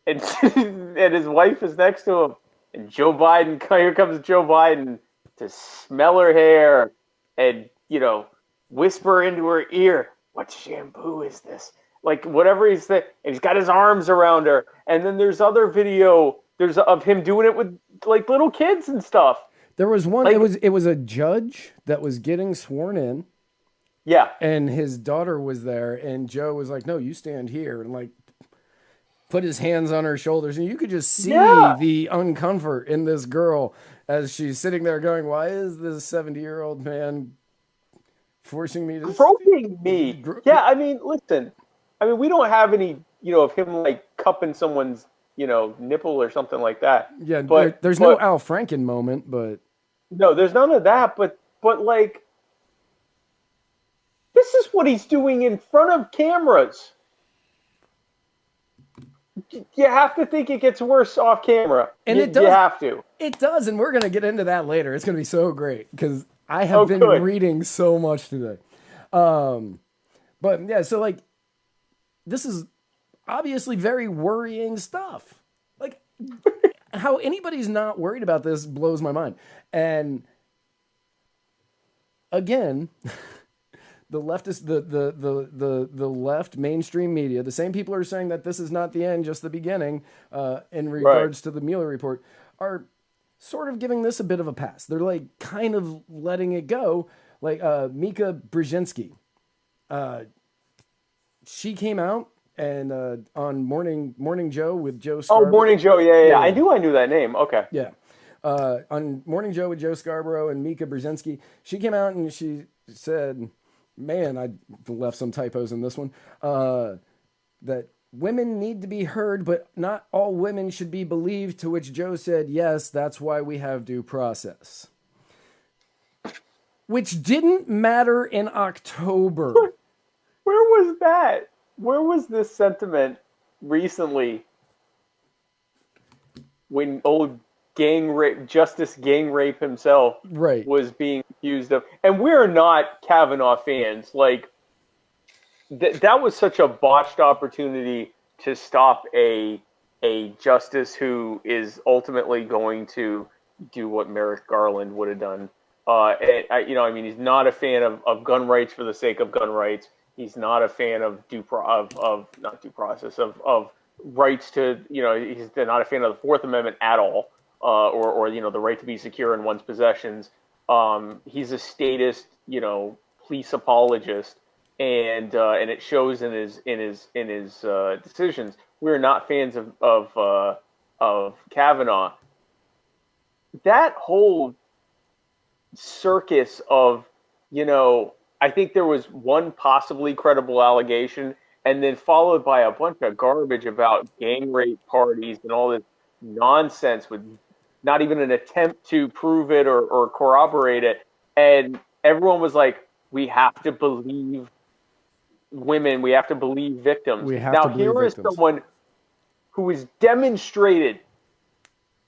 and and his wife is next to him. And here comes Joe Biden to smell her hair and, whisper into her ear, "What shampoo is this?" Like, whatever he's saying. And he's got his arms around her. And then there's other video of him doing it with, like, little kids and stuff. There was one, like, it was a judge that was getting sworn in. Yeah. And his daughter was there, and Joe was like, "No, you stand here," and like put his hands on her shoulders, and you could just see the uncomfort in this girl as she's sitting there going, "Why is this 70-year-old man forcing me to groping me?" Yeah, I mean, listen. I mean, we don't have any, of him like cupping someone's, nipple or something like that. Yeah, but there's no Al Franken moment, but no, there's none of that. But like, this is what he's doing in front of cameras. You have to think it gets worse off camera. And it does. You have to. It does, and we're going to get into that later. It's going to be so great because I have been reading so much today. But yeah, so like, this is obviously very worrying stuff. Like, how anybody's not worried about this blows my mind. And again, the leftist, the left mainstream media, the same people are saying that this is not the end, just the beginning, in regards to the Mueller report, are sort of giving this a bit of a pass. They're like kind of letting it go. Like Mika Brzezinski, she came out and on Morning Joe with Joe Scarborough. Oh, Morning Joe, yeah. I knew that name. Okay. Yeah. On Morning Joe with Joe Scarborough and Mika Brzezinski, she came out and she said, man, I left some typos in this one, that women need to be heard, but not all women should be believed, to which Joe said, yes, that's why we have due process. Which didn't matter in October. Where was that? Where was this sentiment recently when old Justice Gang Rape himself was being accused of? And we're not Kavanaugh fans. Like, that was such a botched opportunity to stop a justice who is ultimately going to do what Merrick Garland would have done. He's not a fan of gun rights for the sake of gun rights. He's not a fan of rights to, he's not a fan of the Fourth Amendment at all, or the right to be secure in one's possessions. He's a statist, police apologist, and it shows in his decisions. We're not fans of Kavanaugh. That whole circus of, I think there was one possibly credible allegation, and then followed by a bunch of garbage about gang rape parties and all this nonsense with not even an attempt to prove it or corroborate it. And everyone was like, we have to believe women. We have to believe victims. Now, here is someone who is demonstrated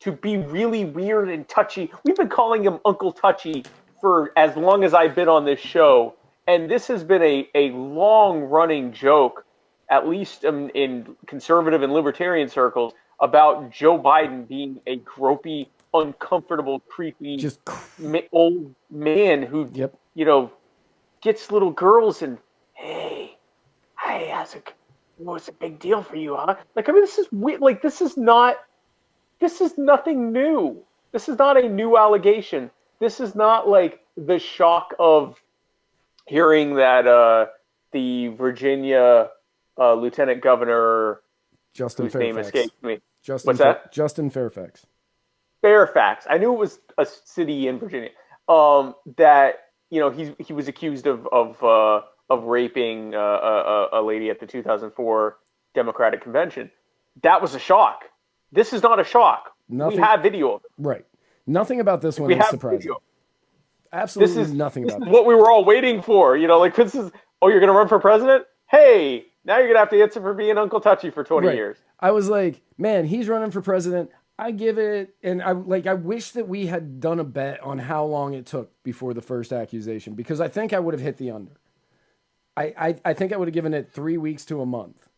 to be really weird and touchy. We've been calling him Uncle Touchy for as long as I've been on this show. And this has been a long-running joke, at least in conservative and libertarian circles, about Joe Biden being a gropey, uncomfortable, creepy, old man who, gets little girls and, hey, what's a big deal for you, huh? Like, I mean, this is weird. Like, this is nothing new. This is not a new allegation. This is not like the shock of hearing that the Virginia Lieutenant Governor, Justin whose Fairfax. name escapes me. What's that? Justin Fairfax. Fairfax. I knew it was a city in Virginia. That he was accused of raping a lady at the 2004 Democratic Convention. That was a shock. This is not a shock. We have video of it. Right. Nothing about this one is surprising. Video. Absolutely nothing about this. This is what we were all waiting for. This is, you're going to run for president? Hey, now you're going to have to answer for being Uncle Touchy for 20 years. I was like, man, he's running for president. I give it, and I wish that we had done a bet on how long it took before the first accusation, because I think I would have hit the under. I think I would have given it 3 weeks to a month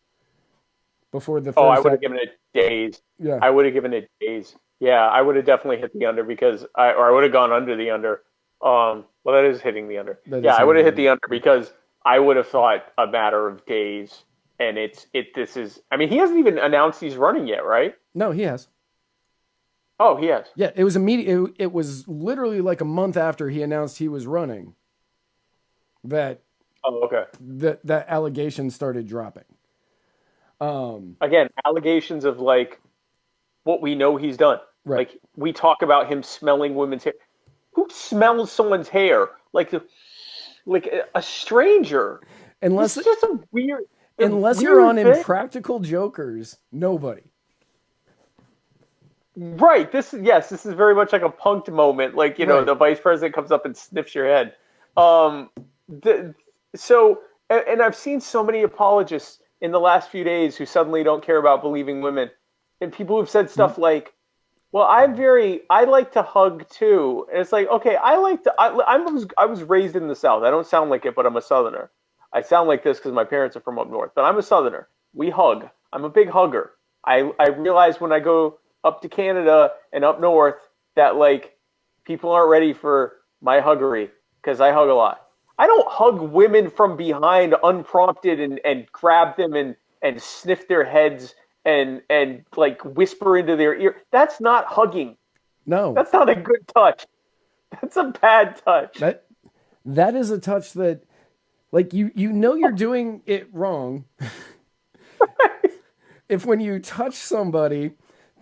before the first. I would have given it days. Yeah. I would have given it days. Yeah, I would have definitely hit the under I would have gone under the under. That is hitting the under. I would have hit the under because I would have thought a matter of days. And this is, I mean, he hasn't even announced he's running yet, right? No, he has. Oh, he has. Yeah, it was immediate. It was literally like a month after he announced he was running that. Oh, okay. That allegation started dropping. Again, allegations of like what we know he's done. Right. Like we talk about him smelling women's hair. Who smells someone's hair? Like a stranger. Unless it's just a weird. Unless you're on Impractical Jokers, nobody. Right. This is very much like a punked moment. Like, the vice president comes up and sniffs your head. And I've seen so many apologists in the last few days who suddenly don't care about believing women. And people who've said stuff like, well, I like to hug too. And it's like, okay, I was raised in the South. I don't sound like it, but I'm a Southerner. I sound like this because my parents are from up north, but I'm a Southerner. We hug. I'm a big hugger. I realize when I go up to Canada and up north that like people aren't ready for my huggery because I hug a lot. I don't hug women from behind unprompted and grab them and sniff their heads and like whisper into their ear. That's not hugging. No. That's not a good touch. That's a bad touch. That is a touch that like you're doing it wrong. If when you touch somebody,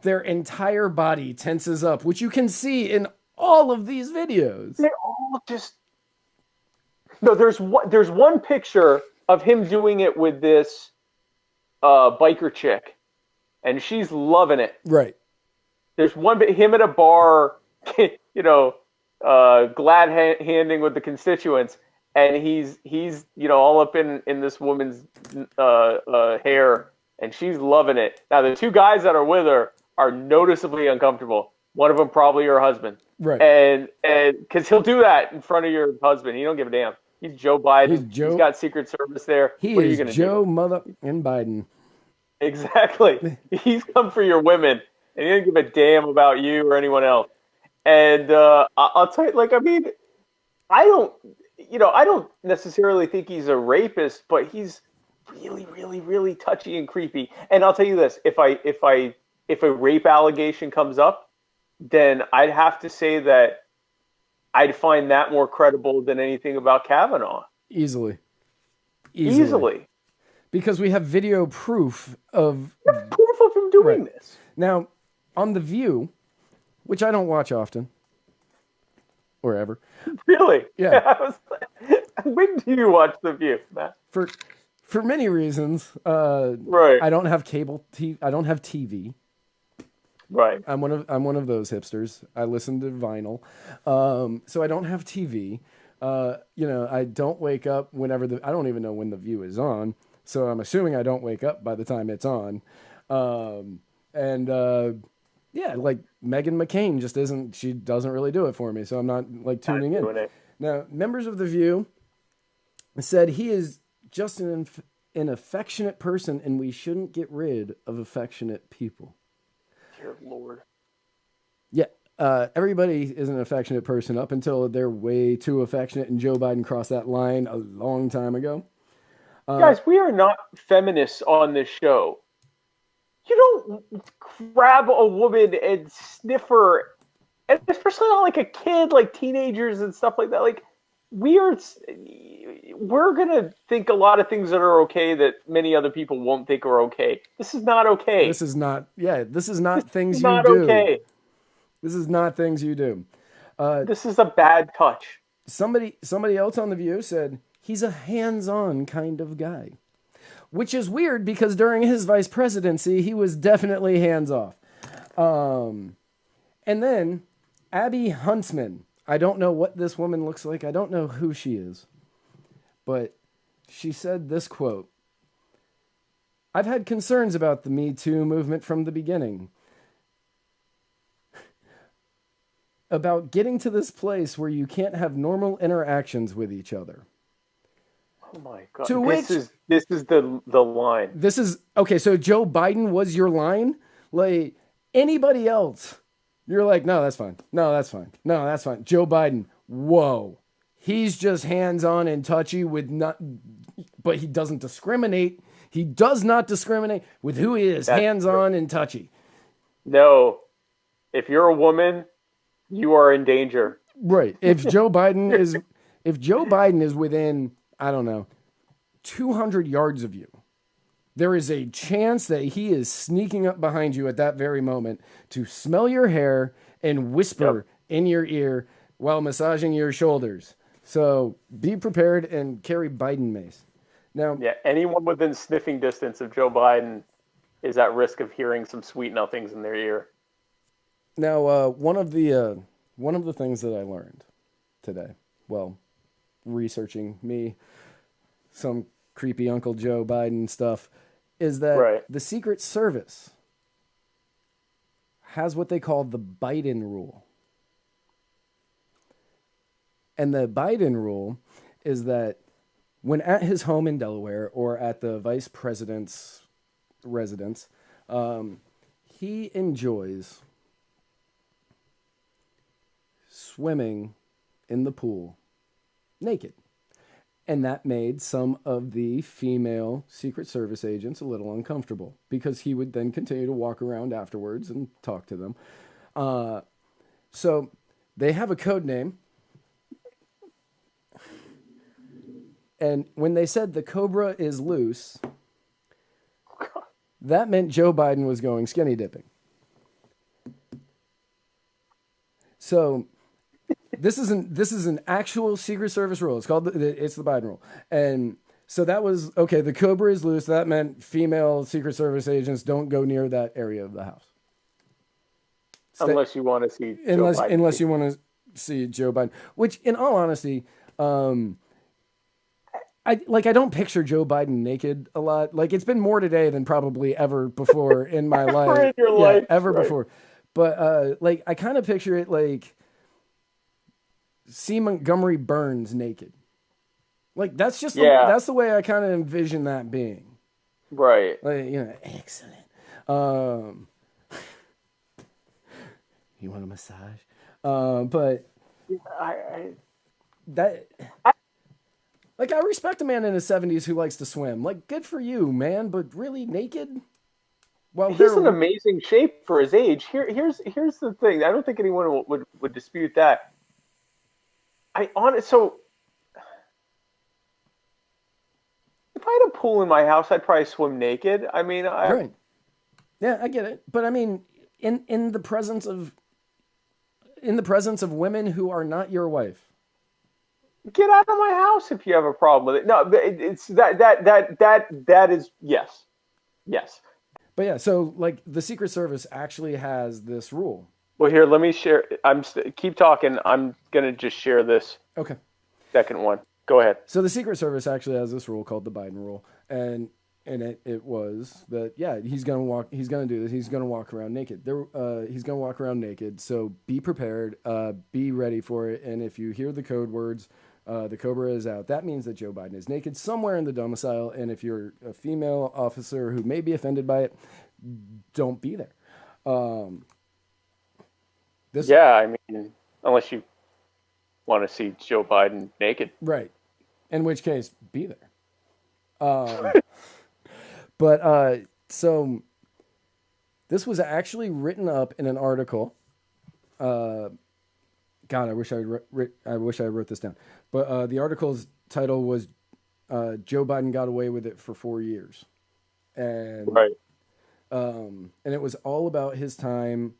their entire body tenses up, which you can see in all of these videos. They all just no. There's one picture of him doing it with this biker chick, and she's loving it. Right. There's him at a bar, glad handing with the constituents, and he's all up in this woman's hair, and she's loving it. Now the two guys that are with her are noticeably uncomfortable. One of them probably your husband, right? And because he'll do that in front of your husband, he don't give a damn. He's Joe Biden. He's got Secret Service there. What are you gonna Joe Mother and Biden. Exactly. He's come for your women, and he doesn't give a damn about you or anyone else. And I'll tell you, I don't necessarily think he's a rapist, but he's really, really, really touchy and creepy. And I'll tell you this: if a rape allegation comes up, then I'd have to say that I'd find that more credible than anything about Kavanaugh. Easily. Because we have video proof of him doing this. Now, on The View, which I don't watch often, or ever. Really? Yeah. When do you watch The View, Matt? For many reasons. Right. I don't have cable TV. I don't have TV. Right. I'm one of those hipsters. I listen to vinyl. So I don't have TV. I don't wake up whenever I don't even know when The View is on. So I'm assuming I don't wake up by the time it's on. Like Meghan McCain just isn't, she doesn't really do it for me. So I'm not like tuning in. Now, members of The View said he is just an affectionate person and we shouldn't get rid of affectionate people. Dear Lord. Yeah. Everybody is an affectionate person up until they're way too affectionate, and Joe Biden crossed that line a long time ago. Guys, we are not feminists on this show. You don't grab a woman and sniff her, and especially not like a kid, like teenagers and stuff like that. Like, we're gonna think a lot of things that are okay that many other people won't think are okay. This is not okay. This is not things you not do. Okay. This is not things you do. This is a bad touch. Somebody else on The View said he's a hands-on kind of guy, which is weird because during his vice presidency, he was definitely hands-off. And then Abby Huntsman. I don't know what this woman looks like. I don't know who she is. But she said this quote: "I've had concerns about the Me Too movement from the beginning. About getting to this place where you can't have normal interactions with each other." Oh my God! This is the line. This is okay. So Joe Biden was your line. Like anybody else, you're like, no, that's fine. No, that's fine. No, that's fine. Joe Biden, whoa, he's just hands-on and touchy but he doesn't discriminate. He does not discriminate with who he is. That's hands-on true. And touchy. No, if you're a woman, you are in danger. Right. If Joe Biden is within, I don't know, 200 yards of you, there is a chance that he is sneaking up behind you at that very moment to smell your hair and whisper in your ear while massaging your shoulders. So be prepared and carry Biden mace. Now, anyone within sniffing distance of Joe Biden is at risk of hearing some sweet nothings in their ear. Now, one of the things that I learned today, well, researching me, some creepy Uncle Joe Biden stuff, is that the Secret Service has what they call the Biden rule. And the Biden rule is that when at his home in Delaware or at the vice president's residence, he enjoys swimming in the pool naked. And that made some of the female Secret Service agents a little uncomfortable because he would then continue to walk around afterwards and talk to them. So they have a code name. And when they said the cobra is loose, that meant Joe Biden was going skinny dipping. So this is an actual Secret Service rule. It's the Biden rule. And So that was okay. The Cobra is loose. That meant female Secret Service agents don't go near that area of the house. Unless you want to see Joe Biden. Unless you want to see Joe Biden, which, in all honesty, I don't picture Joe Biden naked a lot. Like, it's been more today than probably ever before in my life. In your life, ever right. before. But I kind of picture it like C. Montgomery Burns naked. Like, that's just that's the way I kind of envision that being. Right. Like, excellent. You want a massage? But I respect a man in his 70s who likes to swim. Like, good for you, man. But really, naked? Well, he's in amazing shape for his age. Here's the thing. I don't think anyone would dispute that. So if I had a pool in my house, I'd probably swim naked. I mean, right. Yeah, I get it. But I mean, in the presence of women who are not your wife. Get out of my house if you have a problem with it. No, it's that is yes. But yeah, so like the Secret Service actually has this rule. Well, here, let me share. Keep talking. I'm gonna just share this. Okay. Second one. Go ahead. So the Secret Service actually has this rule called the Biden rule, and it was that he's gonna do this. He's gonna walk around naked. He's gonna walk around naked. So be prepared. Be ready for it. And if you hear the code words, the Cobra is out. That means that Joe Biden is naked somewhere in the domicile. And if you're a female officer who may be offended by it, don't be there. I mean, unless you want to see Joe Biden naked. Right. In which case, be there. But so this was actually written up in an article. God, I wish I wrote this down. But the article's title was Joe Biden got away with it for 4 years. And right. And it was all about his time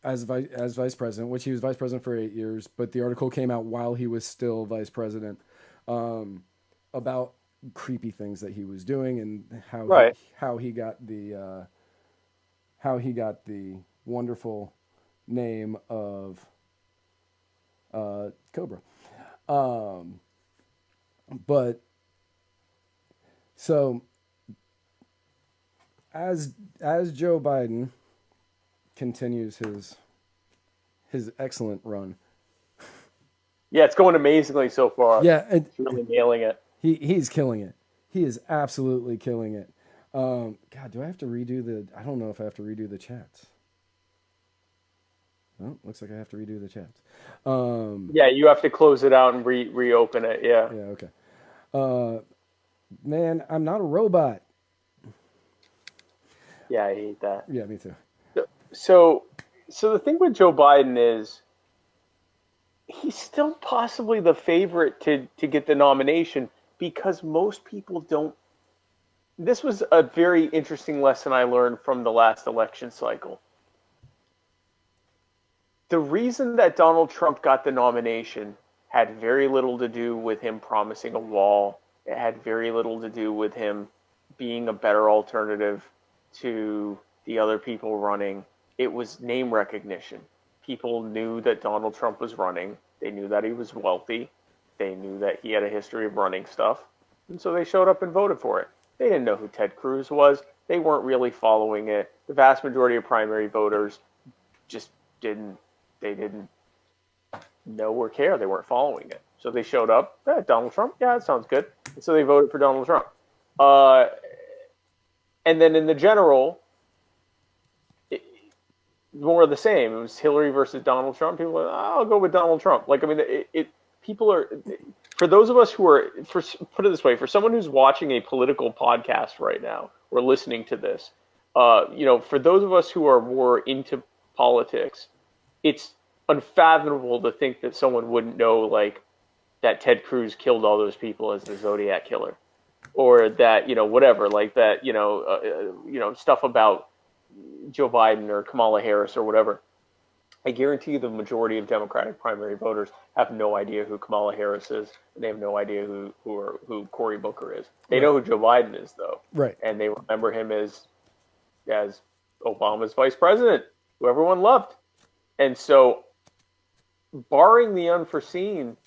as vice president, which he was vice president for 8 years. But the article came out while he was still vice president, about creepy things that he was doing and how he got the wonderful name of Cobra. But so as Joe Biden continues his excellent run. Yeah, it's going amazingly so far. Yeah, it's really nailing it. He's killing it. He is absolutely killing it. God, do I have to redo the? I don't know if I have to redo the chats. Well, looks like I have to redo the chats. Yeah, you have to close it out and reopen it. Yeah. Yeah. Okay. Man, I'm not a robot. Yeah, I hate that. Yeah, me too. So the thing with Joe Biden is he's still possibly the favorite to get the nomination because most people don't. This was a very interesting lesson I learned from the last election cycle. The reason that Donald Trump got the nomination had very little to do with him promising a wall. It had very little to do with him being a better alternative to the other people running. It was name recognition. People knew that Donald Trump was running. They knew that he was wealthy. They knew that he had a history of running stuff. And so they showed up and voted for it. They didn't know who Ted Cruz was. They weren't really following it. The vast majority of primary voters just didn't know or care. They weren't following it. So they showed up. Donald Trump? Yeah, that sounds good. And so they voted for Donald Trump. And then in the general, more of the same. It was Hillary versus Donald Trump. People were like, I'll go with Donald Trump. Like, I mean, people are, for those of us who are, put it this way, for someone who's watching a political podcast right now or listening to this, for those of us who are more into politics, it's unfathomable to think that someone wouldn't know, like, that Ted Cruz killed all those people as the Zodiac killer, or that, whatever, like that, stuff about Joe Biden or Kamala Harris or whatever. I guarantee you the majority of Democratic primary voters have no idea who Kamala Harris is, and they have no idea who Cory Booker is. They know who Joe Biden is, though, Right. and they remember him as Obama's vice president, who everyone loved. And so, barring the unforeseen,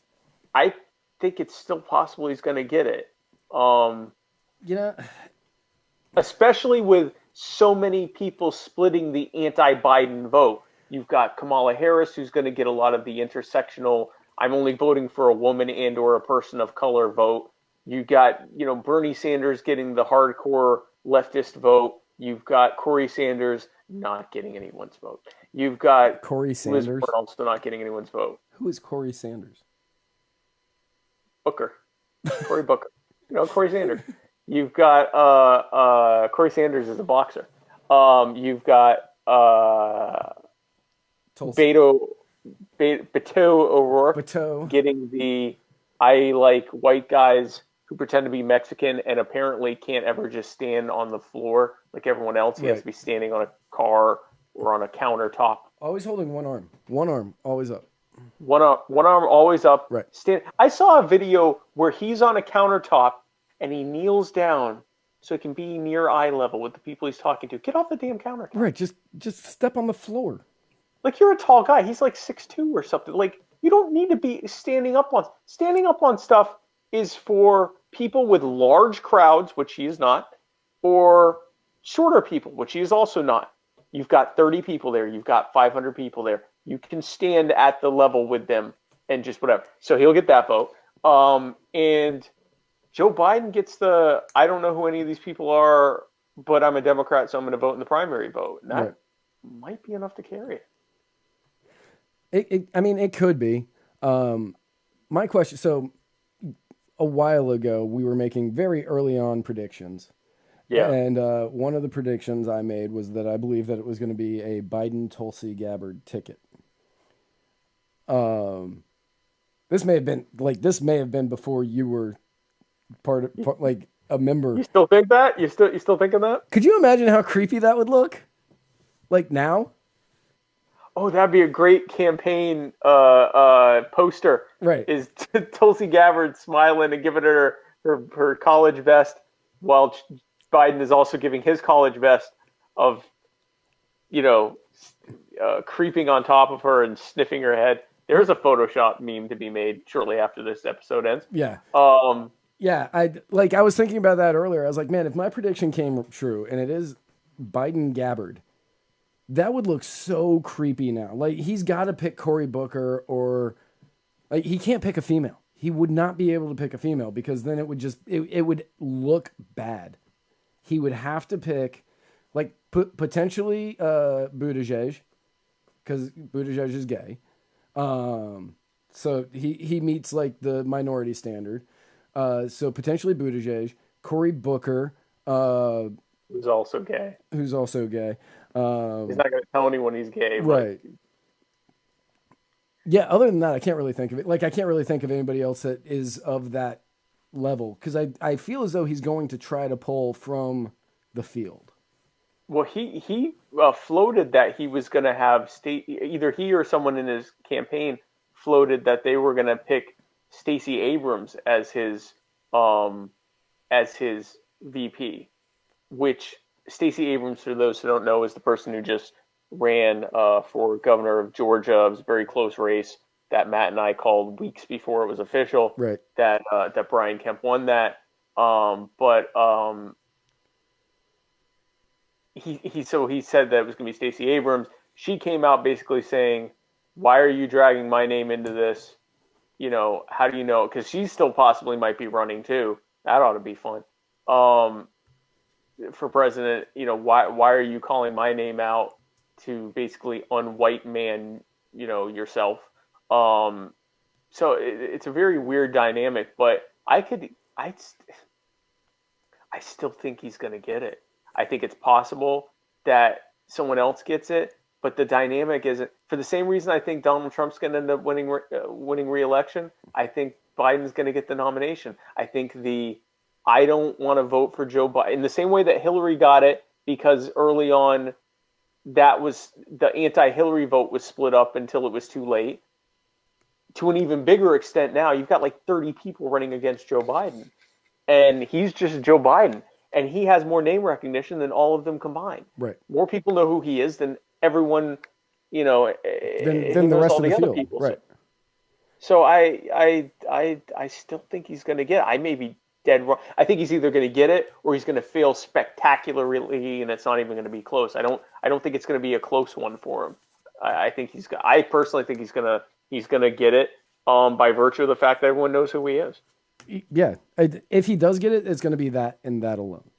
I think it's still possible he's going to get it. You know, Especially with so many people splitting the anti-Biden vote. You've got Kamala Harris, who's going to get a lot of the intersectional, I'm only voting for a woman and or a person of color vote. You've got, Bernie Sanders getting the hardcore leftist vote. You've got Corey Sanders not getting anyone's vote. You've got Corey Sanders also not getting anyone's vote. Who is Corey Sanders? Booker. Cory Booker. Corey Sanders. You've got Corey Sanders is a boxer. You've got Beto O'Rourke getting the I like white guys who pretend to be Mexican and apparently can't ever just stand on the floor like everyone else. He has to be standing on a car or on a countertop. Always holding one arm. One arm, always up. One arm always up. Right. I saw a video where he's on a countertop and he kneels down so it can be near eye level with the people he's talking to. Get off the damn countertop. Right, just step on the floor. Like, you're a tall guy. He's like 6'2" or something. Like, you don't need to be standing up on stuff is for people with large crowds, which he is not, or shorter people, which he is also not. You've got 30 people there. You've got 500 people there. You can stand at the level with them and just whatever. So he'll get that vote. And Joe Biden gets I don't know who any of these people are, but I'm a Democrat, so I'm going to vote in the primary vote. And that might be enough to carry it. It could be. My question, so a while ago, we were making very early on predictions. Yeah. And one of the predictions I made was that I believe that it was going to be a Biden-Tulsi Gabbard ticket. This may have been before you were a member. You still think that? You still thinking that? Could you imagine how creepy that would look? Like now? Oh, that'd be a great campaign poster. Right. Is Tulsi Gabbard smiling and giving her college vest while Biden is also giving his college vest of, creeping on top of her and sniffing her head. There's a Photoshop meme to be made shortly after this episode ends. Yeah. Yeah. I was thinking about that earlier. I was like, man, if my prediction came true and it is Biden Gabbard, that would look so creepy now. Like, he's got to pick Cory Booker or he can't pick a female. He would not be able to pick a female because then it would it would look bad. He would have to pick potentially Buttigieg because Buttigieg is gay. So he meets the minority standard. So potentially Buttigieg, Cory Booker, who's also gay. He's not going to tell anyone he's gay. Right. Yeah. Other than that, I can't really think of it. I can't really think of anybody else that is of that level because I feel as though he's going to try to pull from the field. Well, he floated that he was going to have either he or someone in his campaign floated that they were going to pick Stacey Abrams as his VP, which Stacey Abrams, for those who don't know, is the person who just ran for governor of Georgia. It was a very close race that Matt and I called weeks before it was official. Right. That Brian Kemp won that. He said that it was going to be Stacey Abrams. She came out basically saying, "Why are you dragging my name into this? How do you know?" Because she still possibly might be running too. That ought to be fun. For president, why are you calling my name out to basically unwhite man, yourself? So it's a very weird dynamic, but I still think he's going to get it. I think it's possible that someone else gets it, but the dynamic isn't. For the same reason I think Donald Trump's going to end up winning re-election, I think Biden's going to get the nomination. I think I don't want to vote for Joe Biden in the same way that Hillary got it because early on that was the anti-Hillary vote was split up until it was too late. To an even bigger extent now, you've got like 30 people running against Joe Biden, and he's just Joe Biden, and he has more name recognition than all of them combined. Right. More people know who he is than everyone, you know, Than the rest of the other field. people. Right. So I still think he's going to get it. I may be dead wrong. I think he's either going to get it or he's going to fail spectacularly, and it's not even going to be close. I don't think it's going to be a close one for him. I think I personally think he's going to get it by virtue of the fact that everyone knows who he is. Yeah. If he does get it, it's going to be that and that alone.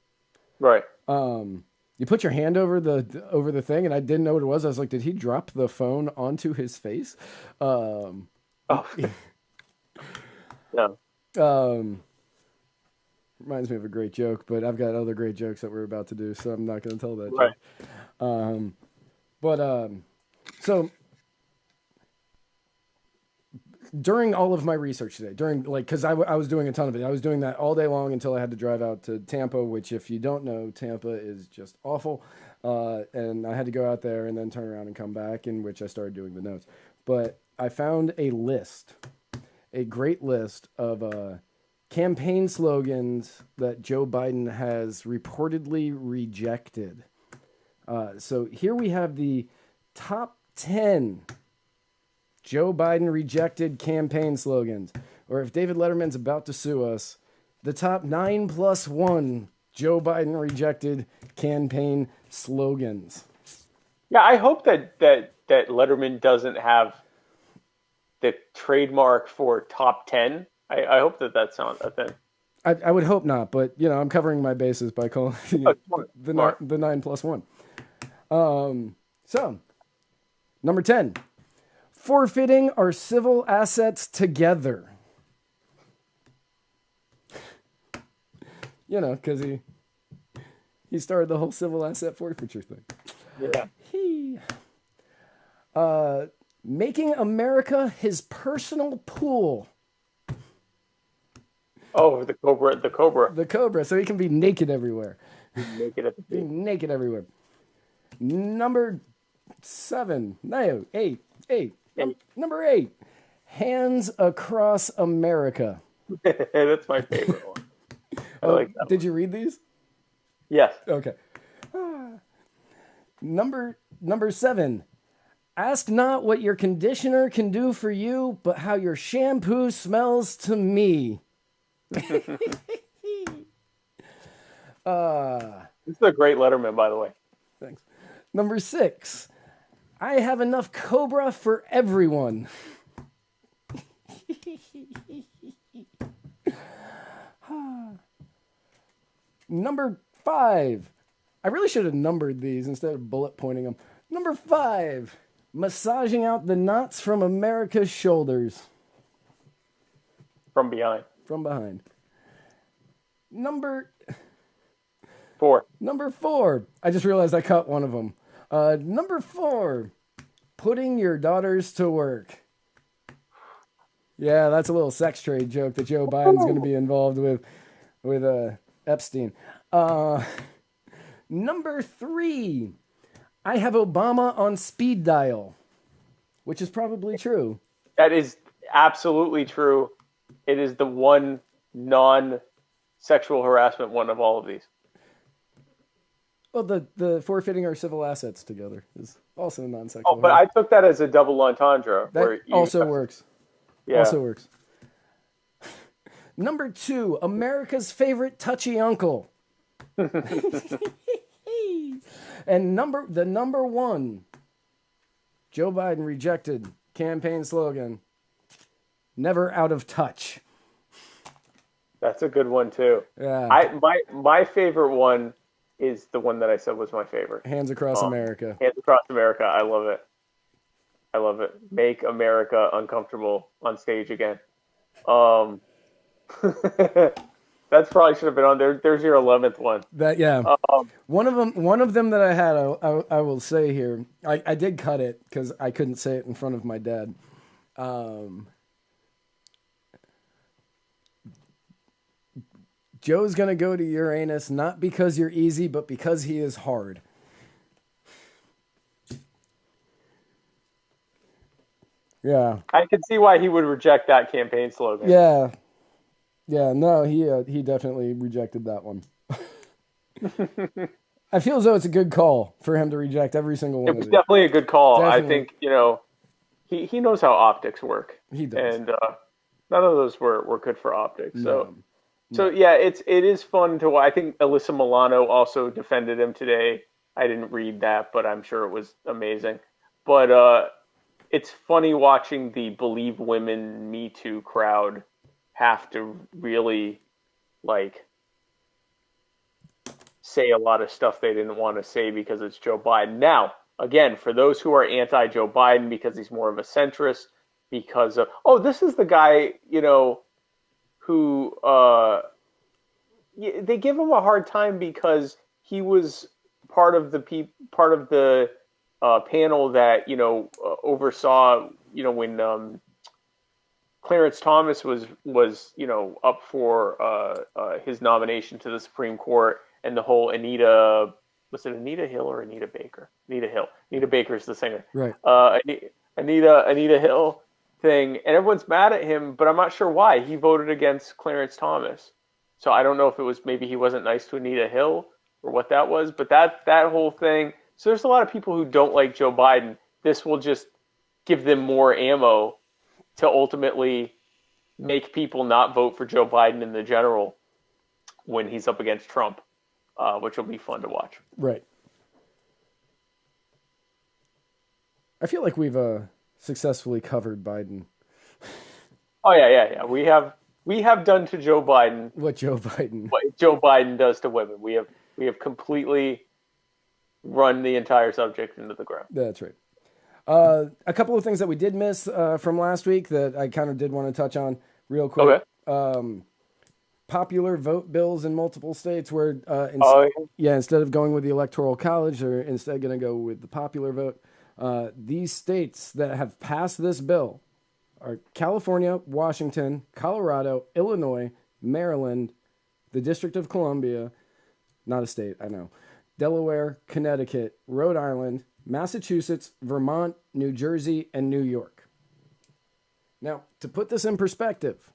Right. You put your hand over the thing, and I didn't know what it was. I was like, did he drop the phone onto his face? Oh. Yeah. Reminds me of a great joke, but I've got other great jokes that we're about to do, so I'm not going to tell that Right. joke. So during all of my research today, because I was doing a ton of it, I was doing that all day long until I had to drive out to Tampa, which, if you don't know, Tampa is just awful. And I had to go out there and then turn around and come back, in which I started doing the notes. But I found a great list of campaign slogans that Joe Biden has reportedly rejected. So here we have the top 10 Joe Biden rejected campaign slogans. Or if David Letterman's about to sue us, the top 9+1 Joe Biden rejected campaign slogans. Yeah, I hope that Letterman doesn't have the trademark for top 10. I hope that's not a thing. I would hope not, but I'm covering my bases by calling it the 9+1. So, number 10, forfeiting our civil assets together. Because he started the whole civil asset forfeiture thing. Yeah. Making America his personal pool. Oh, the Cobra. The Cobra, so he can be naked everywhere. Naked at the Be naked everywhere. Number 7. No, 8. Number 8. Hands across America. That's my favorite one. I like that. Did you read these? Yes. Okay. Number 7. Ask not what your conditioner can do for you, but how your shampoo smells to me. This is a great Letterman, by the way. Thanks. Number 6. I have enough Cobra for everyone. Number 5. I really should have numbered these instead of bullet pointing them. Number 5. Massaging out the knots from America's shoulders. From behind. From behind. Number 4. Number 4. I just realized I cut one of them. Number 4. Putting your daughters to work. Yeah, that's a little sex trade joke that Joe Biden's going to be involved with Epstein. Number 3. I have Obama on speed dial, which is probably true. That is absolutely true. It is the one non-sexual harassment one of all of these. Well, the forfeiting our civil assets together is also non-sexual. Oh, but I took that as a double entendre. That also works. Yeah. Also works. Number 2, America's favorite touchy uncle. And the number 1 Joe Biden rejected campaign slogan, never out of touch. That's a good one too. Yeah. My favorite one is the one that I said was my favorite. Hands across America. Hands across America. I love it. I love it. Make America uncomfortable on stage again. That probably should have been on there. There's your 11th one. One of them that I had, I will say here. I did cut it because I couldn't say it in front of my dad. Joe's gonna go to Uranus not because you're easy, but because he is hard. Yeah. I can see why he would reject that campaign slogan. Yeah. Yeah. No, he definitely rejected that one. I feel as though it's a good call for him to reject every single It one of was these. definitely a good call. I Definitely. think, he knows how optics work. He does. And none of those were good for optics. So No. so No. yeah, it is fun to watch. I think Alyssa Milano also defended him today. I didn't read that, but I'm sure it was amazing. But it's funny watching the Believe Women Me Too crowd have to really like say a lot of stuff they didn't want to say because it's Joe Biden. Now, again, for those who are anti Joe Biden because he's more of a centrist, because of this is the guy, who they give him a hard time because he was part of the panel that oversaw when Clarence Thomas was up for his nomination to the Supreme Court, and the whole Anita, was it Anita Hill or Anita Baker? Anita Hill. Anita Baker is the singer. Right. Anita Hill thing, and everyone's mad at him, but I'm not sure why. He voted against Clarence Thomas, so I don't know if it was maybe he wasn't nice to Anita Hill or what that was, but that whole thing. So there's a lot of people who don't like Joe Biden. This will just give them more ammo to ultimately make people not vote for Joe Biden in the general when he's up against Trump, which will be fun to watch. Right. I feel like we've successfully covered Biden. Oh yeah. We have done to Joe Biden What Joe Biden? what Joe Biden does to women. We have completely run the entire subject into the ground. That's right. A couple of things that we did miss from last week that I kind of did want to touch on real quick. Okay. Popular vote bills in multiple states where instead of going with the Electoral College, they're instead going to go with the popular vote. These states that have passed this bill are California, Washington, Colorado, Illinois, Maryland, the District of Columbia, not a state, I know, Delaware, Connecticut, Rhode Island, Massachusetts, Vermont, New Jersey, and New York. Now, to put this in perspective,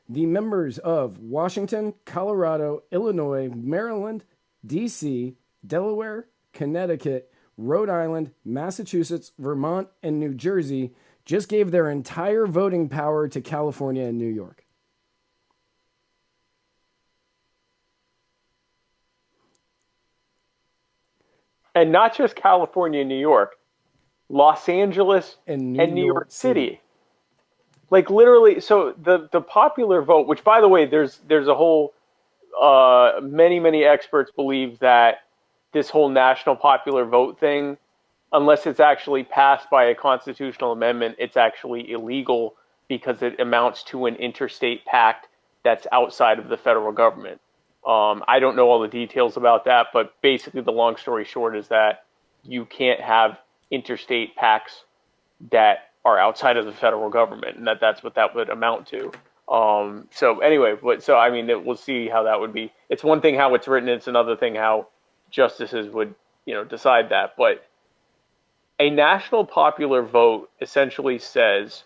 the members of Washington, Colorado, Illinois, Maryland, D.C., Delaware, Connecticut, Rhode Island, Massachusetts, Vermont, and New Jersey just gave their entire voting power to California and New York. And not just California and New York, Los Angeles And and New York City. Like literally, so the popular vote, which by the way, there's a whole many experts believe that this whole national popular vote thing, unless it's actually passed by a constitutional amendment, it's actually illegal because it amounts to an interstate pact that's outside of the federal government. I don't know all the details about that, but basically the long story short is that you can't have interstate pacts that are outside of the federal government, and that's what that would amount to. So anyway, I mean, we'll see how that would be. It's one thing how it's written; it's another thing how justices would, decide that. But a national popular vote essentially says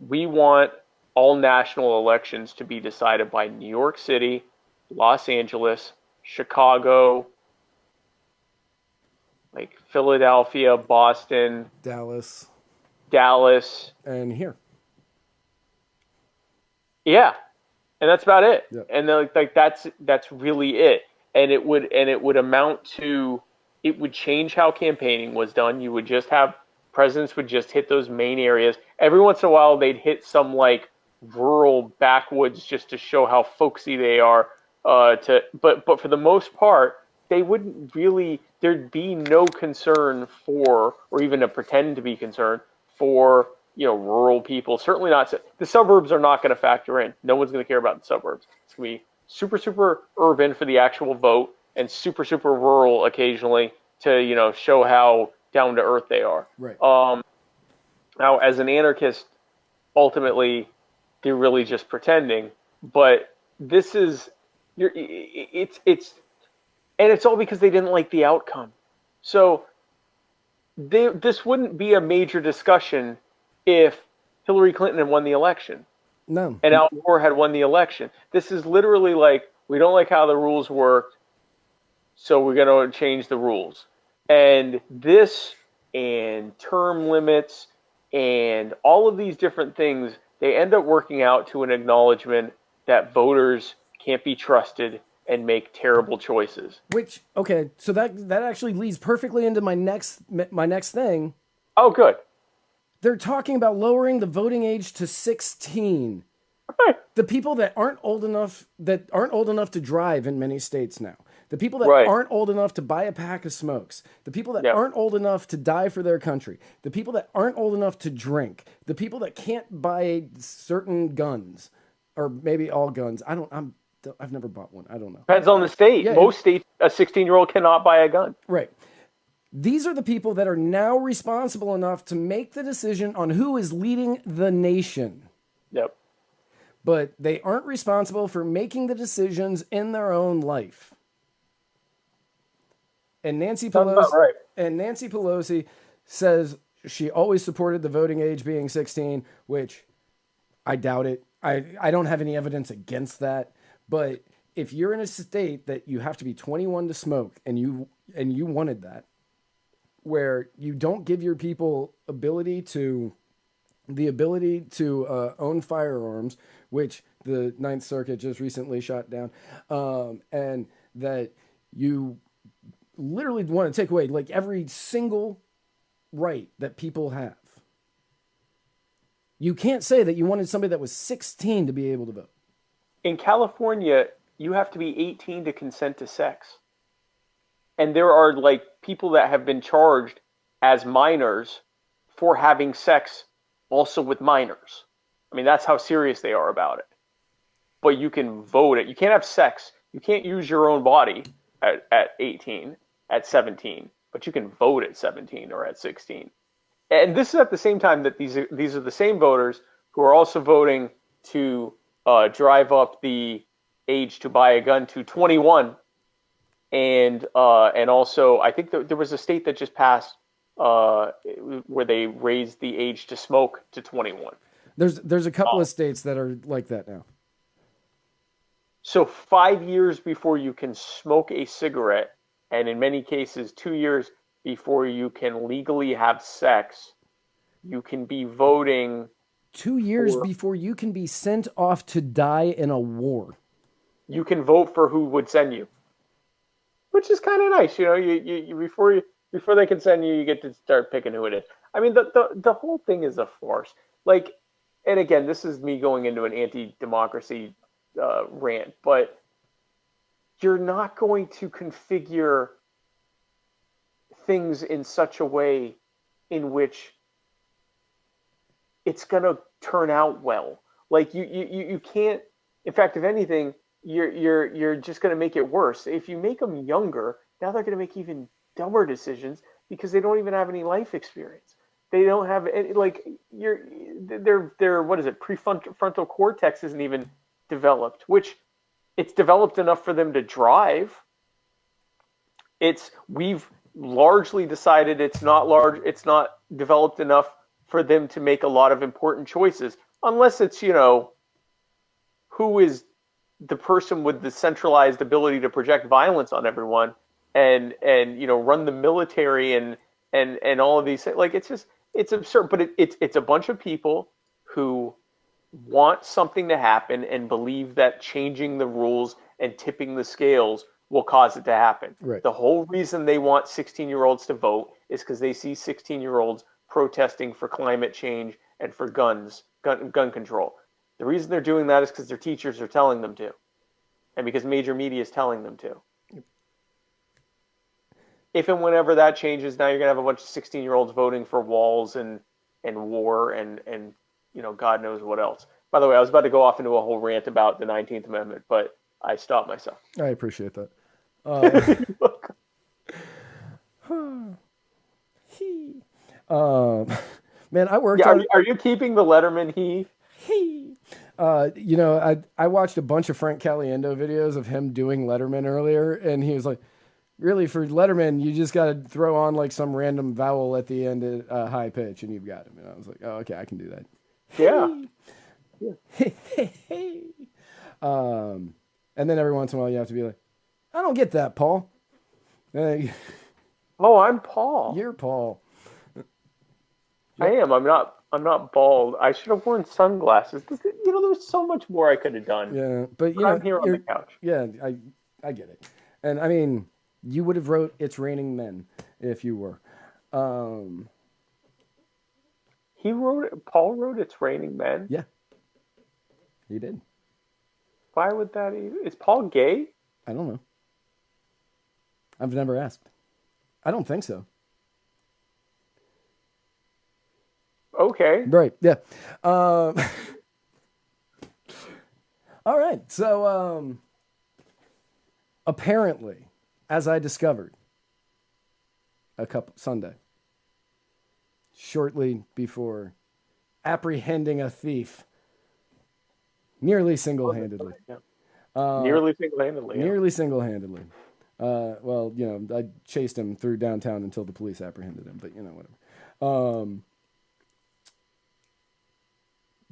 we want all national elections to be decided by New York City, Los Angeles, Chicago, like Philadelphia, Boston, Dallas, and here. Yeah, and that's about it. Yep. And like that's really it. And it would amount to, it would change how campaigning was done. You would just have presidents would just hit those main areas. Every once in a while, they'd hit some like rural backwoods just to show how folksy they are. But for the most part, they wouldn't really. There'd be no concern for, or even a pretend to be concerned for, rural people. Certainly not. The suburbs are not going to factor in. No one's going to care about the suburbs. It's going to be super urban for the actual vote and super rural occasionally to, show how down to earth they are. Right. Now, as an anarchist, ultimately, they're really just pretending. But this is, and it's all because they didn't like the outcome. So this wouldn't be a major discussion if Hillary Clinton had won the election No. and Al Gore had won the election. This is literally like, we don't like how the rules work, so we're going to change the rules. And this and term limits and all of these different things, they end up working out to an acknowledgement that voters can't be trusted and make terrible choices. Which, okay, so that actually leads perfectly into my next thing. Oh, good. They're talking about lowering the voting age to 16. Right. The people that aren't old enough to drive in many states now. The people that Right. aren't old enough to buy a pack of smokes. The people that Yeah. aren't old enough to die for their country. The people that aren't old enough to drink. The people that can't buy certain guns, or maybe all guns. I've never bought one. I don't know. Depends on the state. Yeah, Most states, a 16-year-old cannot buy a gun. Right. These are the people that are now responsible enough to make the decision on who is leading the nation. Yep. But they aren't responsible for making the decisions in their own life. And Nancy Pelosi says she always supported the voting age being 16, which I doubt it. I don't have any evidence against that. But if you're in a state that you have to be 21 to smoke and you wanted that, where you don't give your people the ability to own firearms, which the Ninth Circuit just recently shot down, and that you literally want to take away like every single right that people have. You can't say that you wanted somebody that was 16 to be able to vote. In California, you have to be 18 to consent to sex. And there are like people that have been charged as minors for having sex also with minors. I mean, that's how serious they are about it. But you can vote it. You can't have sex. You can't use your own body at 18, at 17, but you can vote at 17 or at 16. And this is at the same time that these are the same voters who are also voting to drive up the age to buy a gun to 21. And also, I think there was a state that just passed where they raised the age to smoke to 21. There's a couple of states that are like that now. So 5 years before you can smoke a cigarette, and in many cases 2 years before you can legally have sex, you can be voting. 2 years before you can be sent off to die in a war. You can vote for who would send you, which is kind of nice. You know, you before they can send you, you get to start picking who it is. I mean, the whole thing is a farce. Like, and again, this is me going into an anti-democracy rant, but you're not going to configure things in such a way in which it's going to turn out well. Like you can't. In fact, if anything, you're just going to make it worse. If you make them younger, now they're going to make even dumber decisions because they don't even have any life experience. They don't have any, like their what is it? Prefrontal cortex isn't even developed, which it's developed enough for them to drive. We've largely decided it's not developed enough for them to make a lot of important choices, unless it's, who is the person with the centralized ability to project violence on everyone and run the military and all of these things. Like, it's absurd, but it's a bunch of people who want something to happen and believe that changing the rules and tipping the scales will cause it to happen. Right. The whole reason they want 16-year-olds to vote is because they see 16-year-olds protesting for climate change and for gun control. The reason they're doing that is because their teachers are telling them to, and because major media is telling them to. Yep. If and whenever that changes, now you're going to have a bunch of 16-year-olds voting for walls and war and God knows what else. By the way, I was about to go off into a whole rant about the 19th Amendment, but I stopped myself. I appreciate that. Man, I worked on... Are you keeping the Letterman he? I watched a bunch of Frank Caliendo videos of him doing Letterman earlier, and he was like, really for Letterman, you just got to throw on like some random vowel at the end at high pitch, and you've got him. And I was like, oh, okay, I can do that. Yeah. And then every once in a while, you have to be like, I don't get that, Paul. Oh, I'm Paul. You're Paul. I am. I'm not. I'm not bald. I should have worn sunglasses. You know, there was so much more I could have done. Yeah, but you I'm know, here on the couch. Yeah, I get it. And I mean, you would have wrote "It's Raining Men" if you were. He wrote it. Paul wrote "It's Raining Men." Yeah, he did. Why would that? Is Paul gay? I don't know. I've never asked. I don't think so. Okay. Right. Yeah. All right. So apparently, as I discovered Sunday, shortly before apprehending a thief, nearly single-handedly. Yeah. Nearly single-handedly. Yeah. Nearly single-handedly. Well, you know, I chased him through downtown until the police apprehended him, but you know, whatever.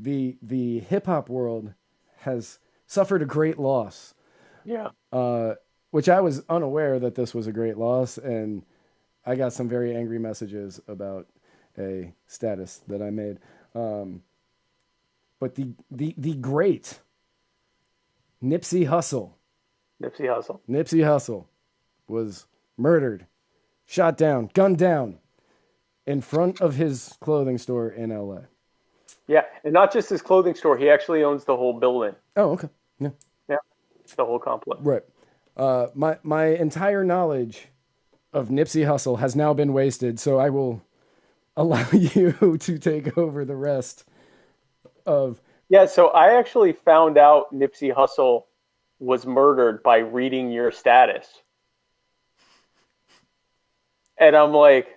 The hip hop world has suffered a great loss. Yeah. Which I was unaware that this was a great loss, and I got some very angry messages about a status that I made. But the great Nipsey Hussle. Nipsey Hussle was murdered, shot down, gunned down in front of his clothing store in LA. Yeah, and not just his clothing store. He actually owns the whole building. Oh, okay. Yeah. Yeah, the whole complex. Right. My entire knowledge of Nipsey Hussle has now been wasted, so I will allow you to take over the rest of... Yeah, so I actually found out Nipsey Hussle was murdered by reading your status. And I'm like...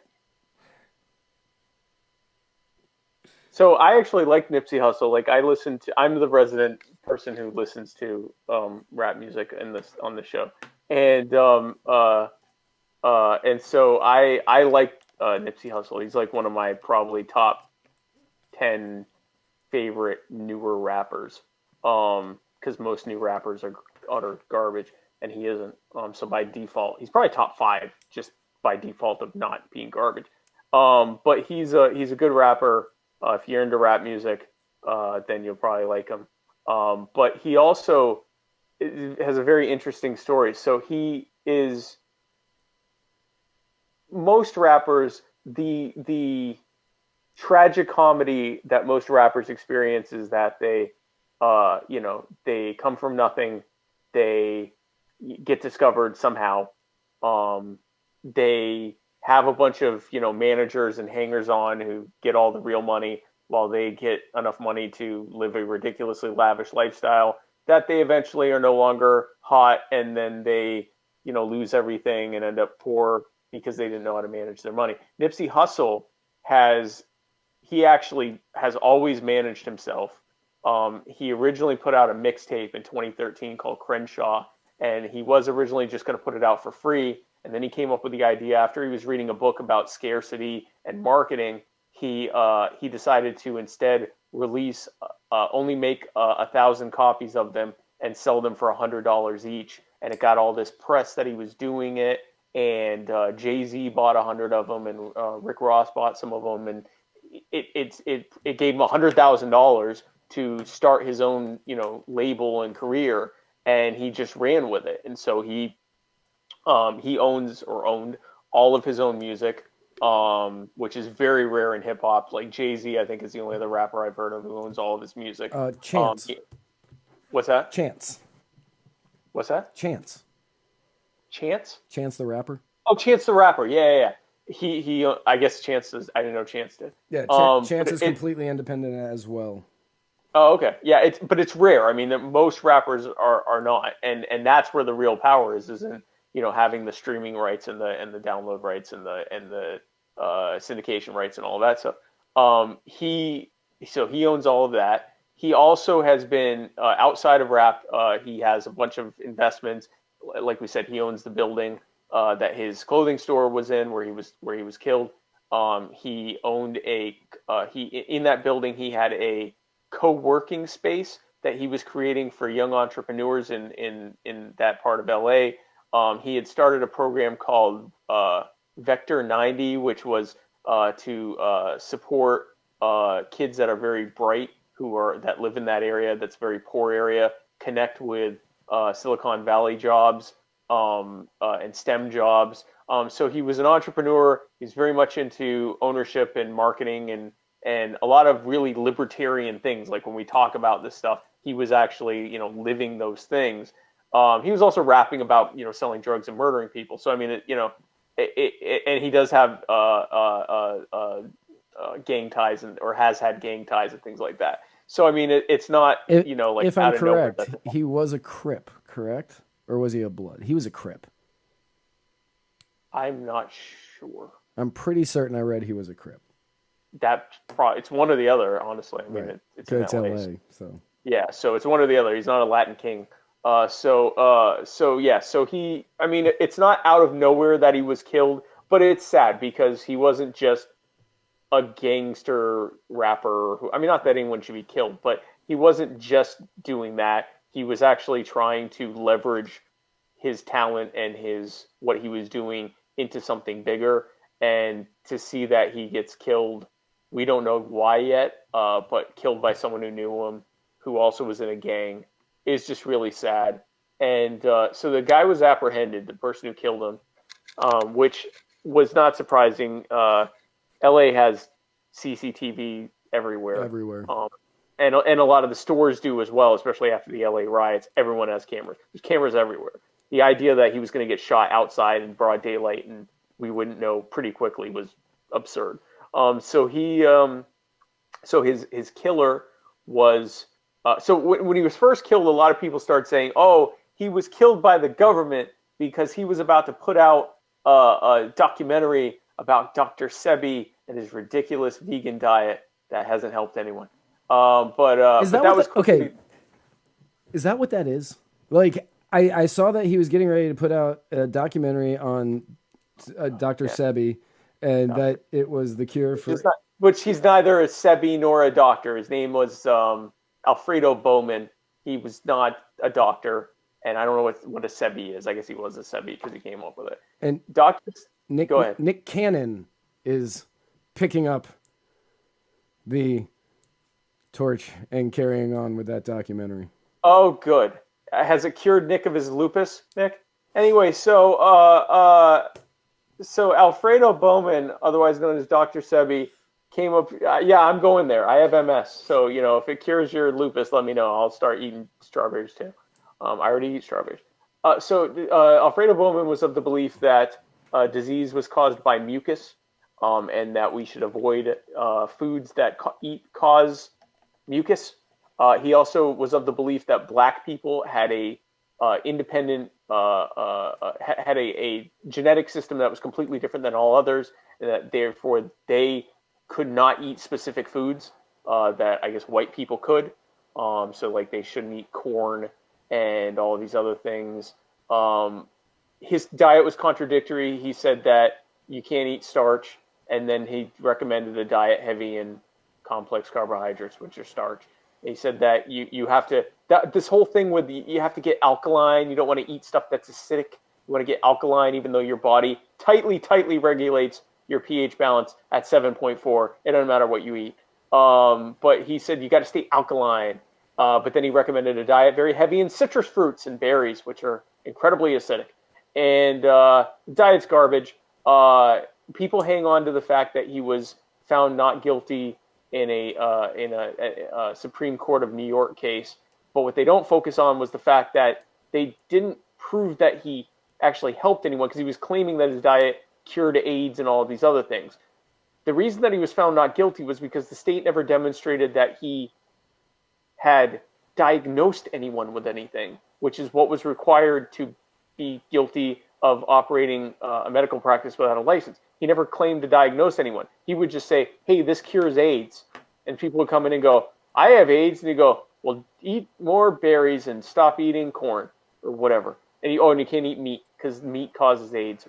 So I actually like Nipsey Hussle. Like I'm the resident person who listens to rap music on the show, and so I like Nipsey Hussle. He's like one of my probably top 10 favorite newer rappers. Because most new rappers are utter garbage, and he isn't. So by default, he's probably top 5 just by default of not being garbage. But he's a good rapper. If you're into rap music, then you'll probably like him. But he also has a very interesting story. So he is most rappers, the tragic comedy that most rappers experience is that they come from nothing, they get discovered somehow, they have a bunch of, managers and hangers-on who get all the real money while they get enough money to live a ridiculously lavish lifestyle that they eventually are no longer hot, and then they, lose everything and end up poor because they didn't know how to manage their money. Nipsey Hussle actually has always managed himself. He originally put out a mixtape in 2013 called Crenshaw, and he was originally just going to put it out for free. And then he came up with the idea after he was reading a book about scarcity and marketing. He decided to instead release, only make 1,000 copies of them and sell them for $100 each. And it got all this press that he was doing it. And Jay-Z bought 100 of them, and Rick Ross bought some of them, and it gave him $100,000 to start his own label and career, and he just ran with it. And so he owned all of his own music, which is very rare in hip hop. Like Jay-Z, I think, is the only other rapper I've heard of who owns all of his music. Chance. What's that? Chance. What's that? Chance. Chance? Chance the rapper? Oh, Chance the rapper. Yeah. He I guess Chance does. I didn't know Chance did. Yeah, Chance is completely independent as well. Oh, okay. Yeah, it's rare. I mean, most rappers are not, and that's where the real power is in having the streaming rights and the download rights and the syndication rights and all of that stuff. He owns all of that. He also has been outside of rap. He has a bunch of investments. Like we said, he owns the building. that his clothing store was in, where he was killed. He owned in that building he had a co-working space that he was creating for young entrepreneurs in that part of LA. He had started a program called Vector 90, which was to support kids that are very bright that live in that area, that's a very poor area, connect with Silicon Valley jobs and STEM jobs. So he was an entrepreneur. He's very much into ownership and marketing and a lot of really libertarian things. Like when we talk about this stuff, he was actually, living those things. He was also rapping about, selling drugs and murdering people. So, I mean, and he does have gang ties or has had gang ties and things like that. So, I mean, it's not, like if I'm correct, he was a Crip, correct? Or was he a Blood? He was a Crip. I'm not sure. I'm pretty certain I read he was a Crip. It's one or the other, honestly. I mean, right. it's in LA, LA, so. Yeah, so it's one or the other. He's not a Latin king. So he, I mean, it's not out of nowhere that he was killed, but it's sad because he wasn't just a gangster rapper I mean, not that anyone should be killed, but he wasn't just doing that. He was actually trying to leverage his talent and what he was doing into something bigger. And to see that he gets killed, we don't know why yet, but killed by someone who knew him, who also was in a gang, is just really sad. And so the guy was apprehended, the person who killed him, which was not surprising. LA has CCTV everywhere. And a lot of the stores do as well, especially after the LA riots. Everyone has cameras. There's cameras everywhere. The idea that he was going to get shot outside in broad daylight and we wouldn't know pretty quickly was absurd. So his killer was. So when he was first killed, a lot of people started saying, "Oh, he was killed by the government because he was about to put out a documentary about Dr. Sebi and his ridiculous vegan diet that hasn't helped anyone." Is that what that is? Like, I saw that he was getting ready to put out a documentary on Dr. Sebi, and that it was the cure for. Which he's neither a Sebi nor a doctor. His name was Alfredo Bowman. He was not a doctor, and I don't know what a Sebi is. I guess he was a Sebi because he came up with it. And go ahead. Nick Cannon is picking up the torch and carrying on with that documentary. Oh, good. Has it cured Nick of his lupus, Nick? Anyway, so Alfredo Bowman, otherwise known as Dr. Sebi, came up. I'm going there. I have MS, so if it cures your lupus, let me know. I'll start eating strawberries too. I already eat strawberries. Alfredo Bowman was of the belief that disease was caused by mucus, and that we should avoid foods that cause mucus. He also was of the belief that black people had a independent had a genetic system that was completely different than all others, and that therefore they could not eat specific foods that I guess white people could. So like they shouldn't eat corn and all of these other things. His diet was contradictory. He said that you can't eat starch, and then he recommended a diet heavy in complex carbohydrates, which are starch. He said that you have to, this whole thing with you have to get alkaline. You don't want to eat stuff that's acidic. You want to get alkaline, even though your body tightly regulates your pH balance at 7.4. It doesn't matter what you eat. But he said you got to stay alkaline. But then he recommended a diet very heavy in citrus fruits and berries, which are incredibly acidic. And diet's garbage. People hang on to the fact that he was found not guilty in a Supreme Court of New York case. But what they don't focus on was the fact that they didn't prove that he actually helped anyone, because he was claiming that his diet cured AIDS and all of these other things. The reason that he was found not guilty was because the state never demonstrated that he had diagnosed anyone with anything, which is what was required to be guilty of operating a medical practice without a license. He never claimed to diagnose anyone. He would just say, "Hey, this cures AIDS." And people would come in and go, "I have AIDS." And he'd go, "Well, eat more berries and stop eating corn," or whatever. And you can't eat meat because meat causes AIDS.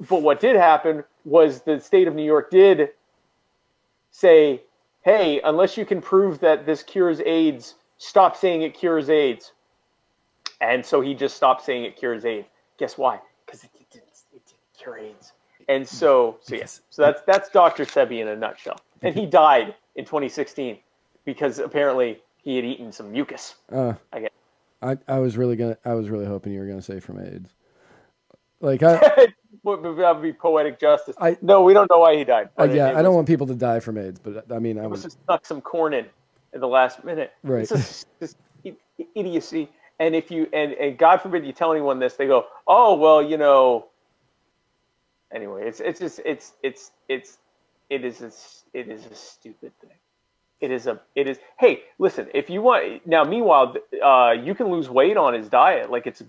But what did happen was the state of New York did say, hey, unless you can prove that this cures AIDS, stop saying it cures AIDS. And so he just stopped saying it cures AIDS. Guess why? Because it didn't cure AIDS. And so yes. So that's Dr. Sebi in a nutshell. And he died in 2016 because apparently he had eaten some mucus. I guess. I was really hoping you were gonna say from AIDS. Like that would be poetic justice. No, we don't know why he died. I don't want people to die from AIDS, but I mean, I was just stuck some corn in the last minute. Right. It's just idiocy. And if you and God forbid you tell anyone this, they go, oh well, you know. Anyway, it is a stupid thing. It is. Hey, listen, if you want now, meanwhile, you can lose weight on his diet. Like it's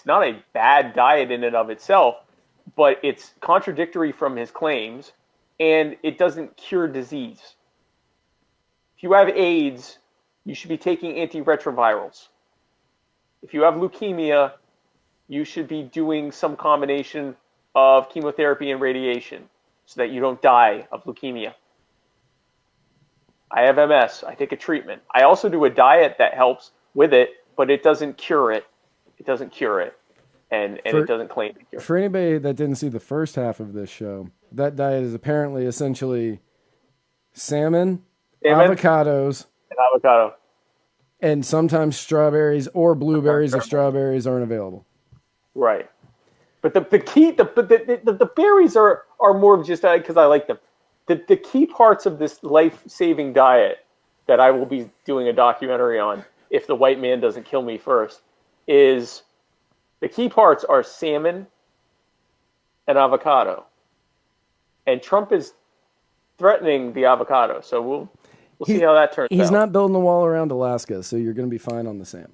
not a bad diet in and of itself, but it's contradictory from his claims, and it doesn't cure disease. If you have AIDS, you should be taking antiretrovirals. If you have leukemia, you should be doing some combination of chemotherapy and radiation so that you don't die of leukemia. I have MS. I take a treatment. I also do a diet that helps with it, but it doesn't cure it. It doesn't cure it, and it doesn't claim to cure it. For anybody that didn't see the first half of this show, that diet is apparently essentially salmon, avocados, and avocado. And sometimes strawberries or blueberries if strawberries aren't available. Right. But the berries are more of just because I like them. The key parts of this life-saving diet that I will be doing a documentary on, if the white man doesn't kill me first, is the key parts are salmon and avocado. And Trump is threatening the avocado, so we'll see how that turns out. He's not building a wall around Alaska, so you're going to be fine on the salmon.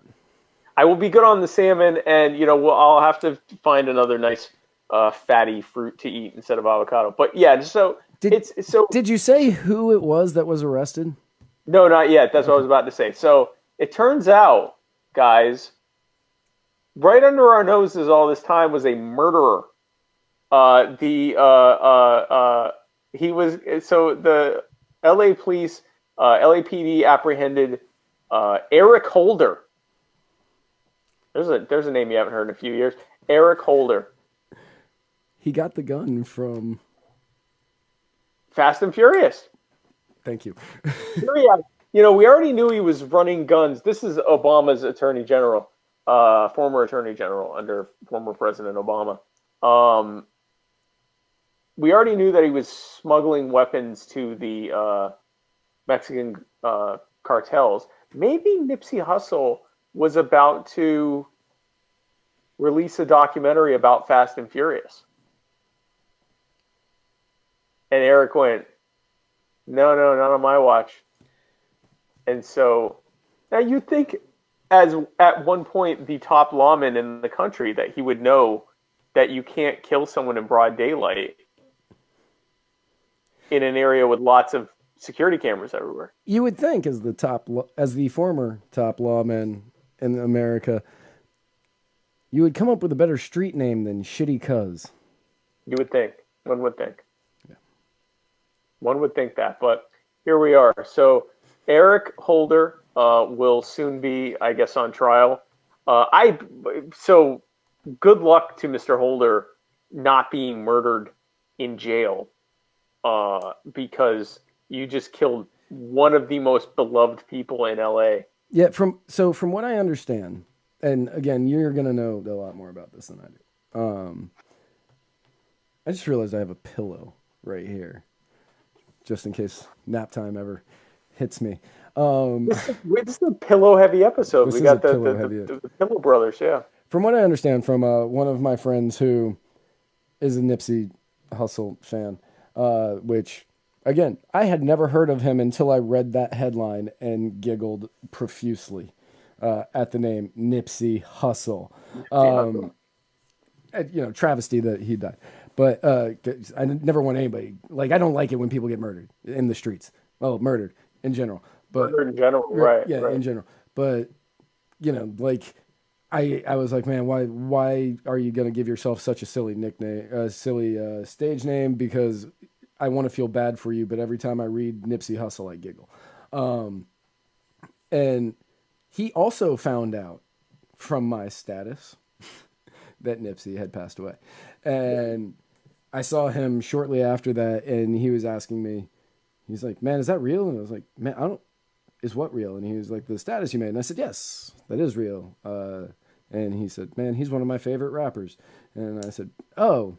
I will be good on the salmon, and I'll have to find another nice fatty fruit to eat instead of avocado. But yeah, Did you say who it was that was arrested? No, not yet. That's what I was about to say. So it turns out, guys, right under our noses all this time was a murderer. The LA police. LAPD apprehended Eric Holder. There's a name you haven't heard in a few years. Eric Holder. He got the gun from Fast and Furious. Thank you. We already knew he was running guns. This is Obama's attorney general, former attorney general under former President Obama. We already knew that he was smuggling weapons to the Mexican cartels. Maybe Nipsey Hussle was about to release a documentary about Fast and Furious. And Eric went, no, not on my watch. And so now you'd think as at one point the top lawman in the country that he would know that you can't kill someone in broad daylight in an area with lots of security cameras everywhere. You would think, as the former top lawman in America, you would come up with a better street name than Shitty Cuz. You would think. One would think. Yeah. One would think that, but here we are. So Eric Holder will soon be, I guess, on trial. So good luck to Mr. Holder not being murdered in jail because you just killed one of the most beloved people in LA. Yeah, from what I understand, and again, you're going to know a lot more about this than I do. I just realized I have a pillow right here, just in case nap time ever hits me. This is a pillow-heavy episode. We got the Pillow Brothers, yeah. From what I understand from one of my friends who is a Nipsey Hussle fan, which, again, I had never heard of him until I read that headline and giggled profusely at the name Nipsey Hussle. Travesty that he died. But I never want anybody, I don't like it when people get murdered in the streets. Well, murdered in general. But murdered in general, right. Yeah, right. in general. But, I was like, man, why are you gonna give yourself such a silly nickname, silly stage name? Because I want to feel bad for you, but every time I read Nipsey Hussle, I giggle. And he also found out from my status that Nipsey had passed away, and I saw him shortly after that, and he was asking me, he's like, man, is that real? And I was like, man, I don't. Is what real? And he was like, the status you made. And I said, yes, that is real. And he said, man, he's one of my favorite rappers. And I said, oh,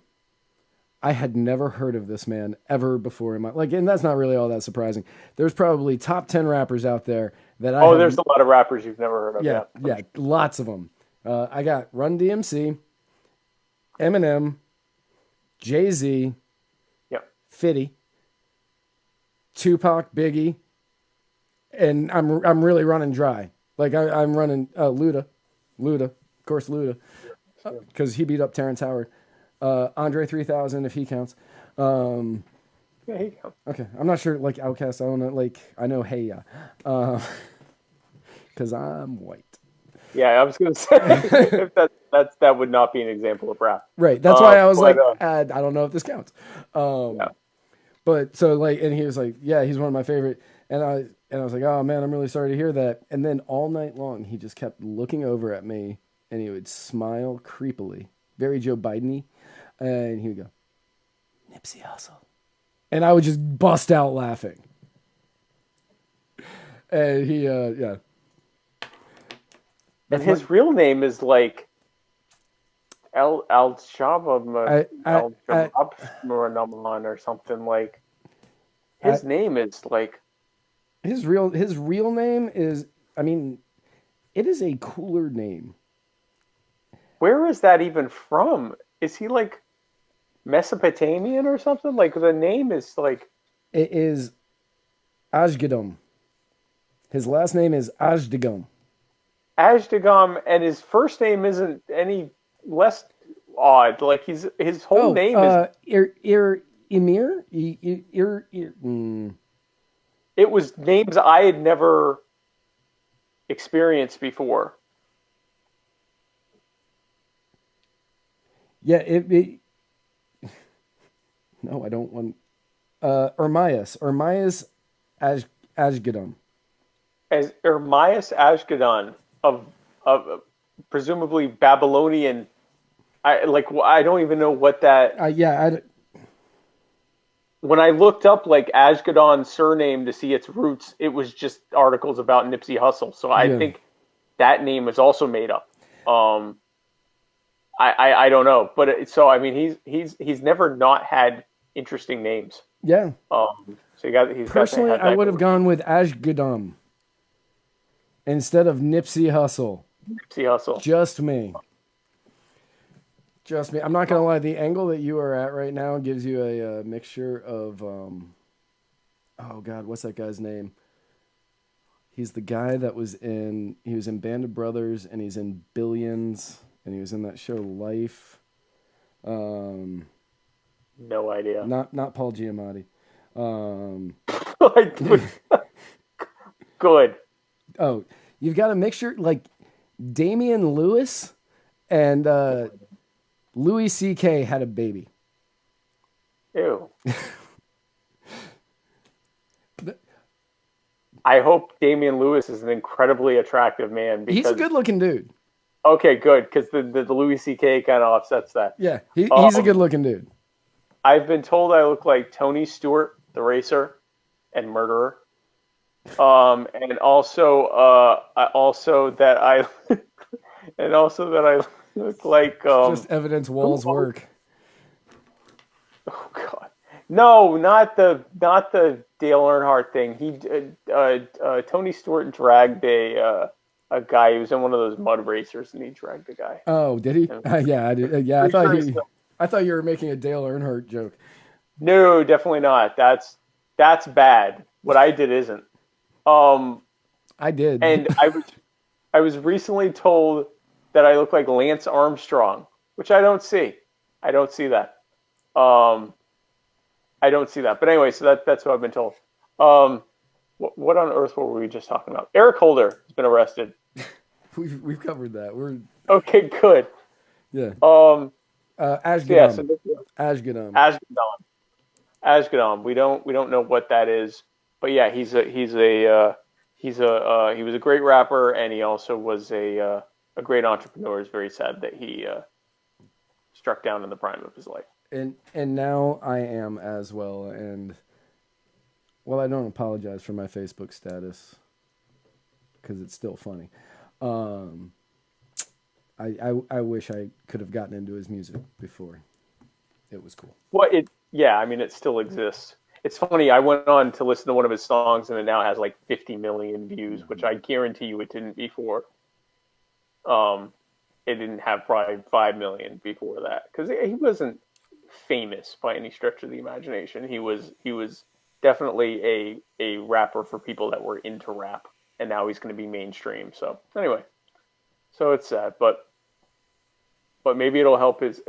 I had never heard of this man ever before in my like, and that's not really all that surprising. There's probably top 10 rappers out there that I there's a lot of rappers you've never heard of. yeah, lots of them. I got Run DMC, Eminem, Jay-Z, Yep. 50, Tupac, Biggie, and I'm really running dry. Like I'm running Luda, of course Luda, because he beat up Terrence Howard. Andre 3000 if he counts. Yeah, he counts. Okay, I'm not sure. Like Outkast, I don't know. Like I know Hey Ya, because I'm white. Yeah, I was gonna say if that would not be an example of rap. Right. That's why I was but, like, I don't know if this counts. Yeah. But so like, and he was like, yeah, he's one of my favorite. And I was like, oh man, I'm really sorry to hear that. And then all night long, he just kept looking over at me, and he would smile creepily, very Joe Biden-y, and he would go, Nipsey Hussle, and I would just bust out laughing. And he, yeah. And his real name is like Al Shaba Al Shabab or something like. His name is like. His real name is, I mean, it is a cooler name. Where is that even from? Is he like Mesopotamian or something? Like the name is like. It is Ashdegam. His last name is Ashdegam. Ashdegam, and his first name isn't any less odd. Like his whole name is Emir. It was names I had never experienced before. Yeah, no, I don't want. Ermias Ashgadam. As Ermias Ashgadon of presumably Babylonian. I don't even know what that. When I looked up like Ashgadon's surname to see its roots, it was just articles about Nipsey Hussle. So I think that name was also made up. I don't know, but so I mean he's never not had interesting names. Yeah. So personally, I would have gone with Ashgadam instead of Nipsey Hussle. Nipsey Hussle. Just me. I'm not gonna lie. The angle that you are at right now gives you a mixture of, oh God, what's that guy's name? He's the guy that was in Band of Brothers, and he's in Billions, and he was in that show Life. No idea. Not Paul Giamatti. Good. Oh, you've got a mixture like Damian Lewis and Louis C.K. had a baby. Ew. I hope Damian Lewis is an incredibly attractive man. Because, he's a good-looking dude. Okay, good, because the Louis C.K. kind of offsets that. Yeah, he's a good-looking dude. I've been told I look like Tony Stewart, the racer and murderer. And also that I look like just evidence Wall's work. Oh God, no, not the Dale Earnhardt thing. He Tony Stewart dragged a guy who was in one of those mud racers, and he dragged a guy. Oh, did he? Yeah, I did. Yeah, I thought you were making a Dale Earnhardt joke. No, definitely not. That's bad. What I did isn't. I did, and I was recently told that I look like Lance Armstrong, which I don't see. I don't see that. I don't see that. But anyway, so that's what I've been told. What on earth were we just talking about? Eric Holder has been arrested We've covered that. We're Okay, good. yeah. So yeah, so Ashgadam. this, Ashgadam. Asgadon. Asgadon. We don't know what that is, but yeah, he was a great rapper, and he also was a great entrepreneur. It's very sad that he struck down in the prime of his life. And now I am as well. And well, I don't apologize for my Facebook status because it's still funny. I wish I could have gotten into his music before. It was cool. Well, yeah, I mean, it still exists. It's funny. I went on to listen to one of his songs, and it now has like 50 million views, which I guarantee you it didn't before. It didn't have probably 5 million before that because he wasn't famous by any stretch of the imagination. He was definitely a rapper for people that were into rap, and now he's going to be mainstream. So anyway, so it's sad, but maybe it'll help his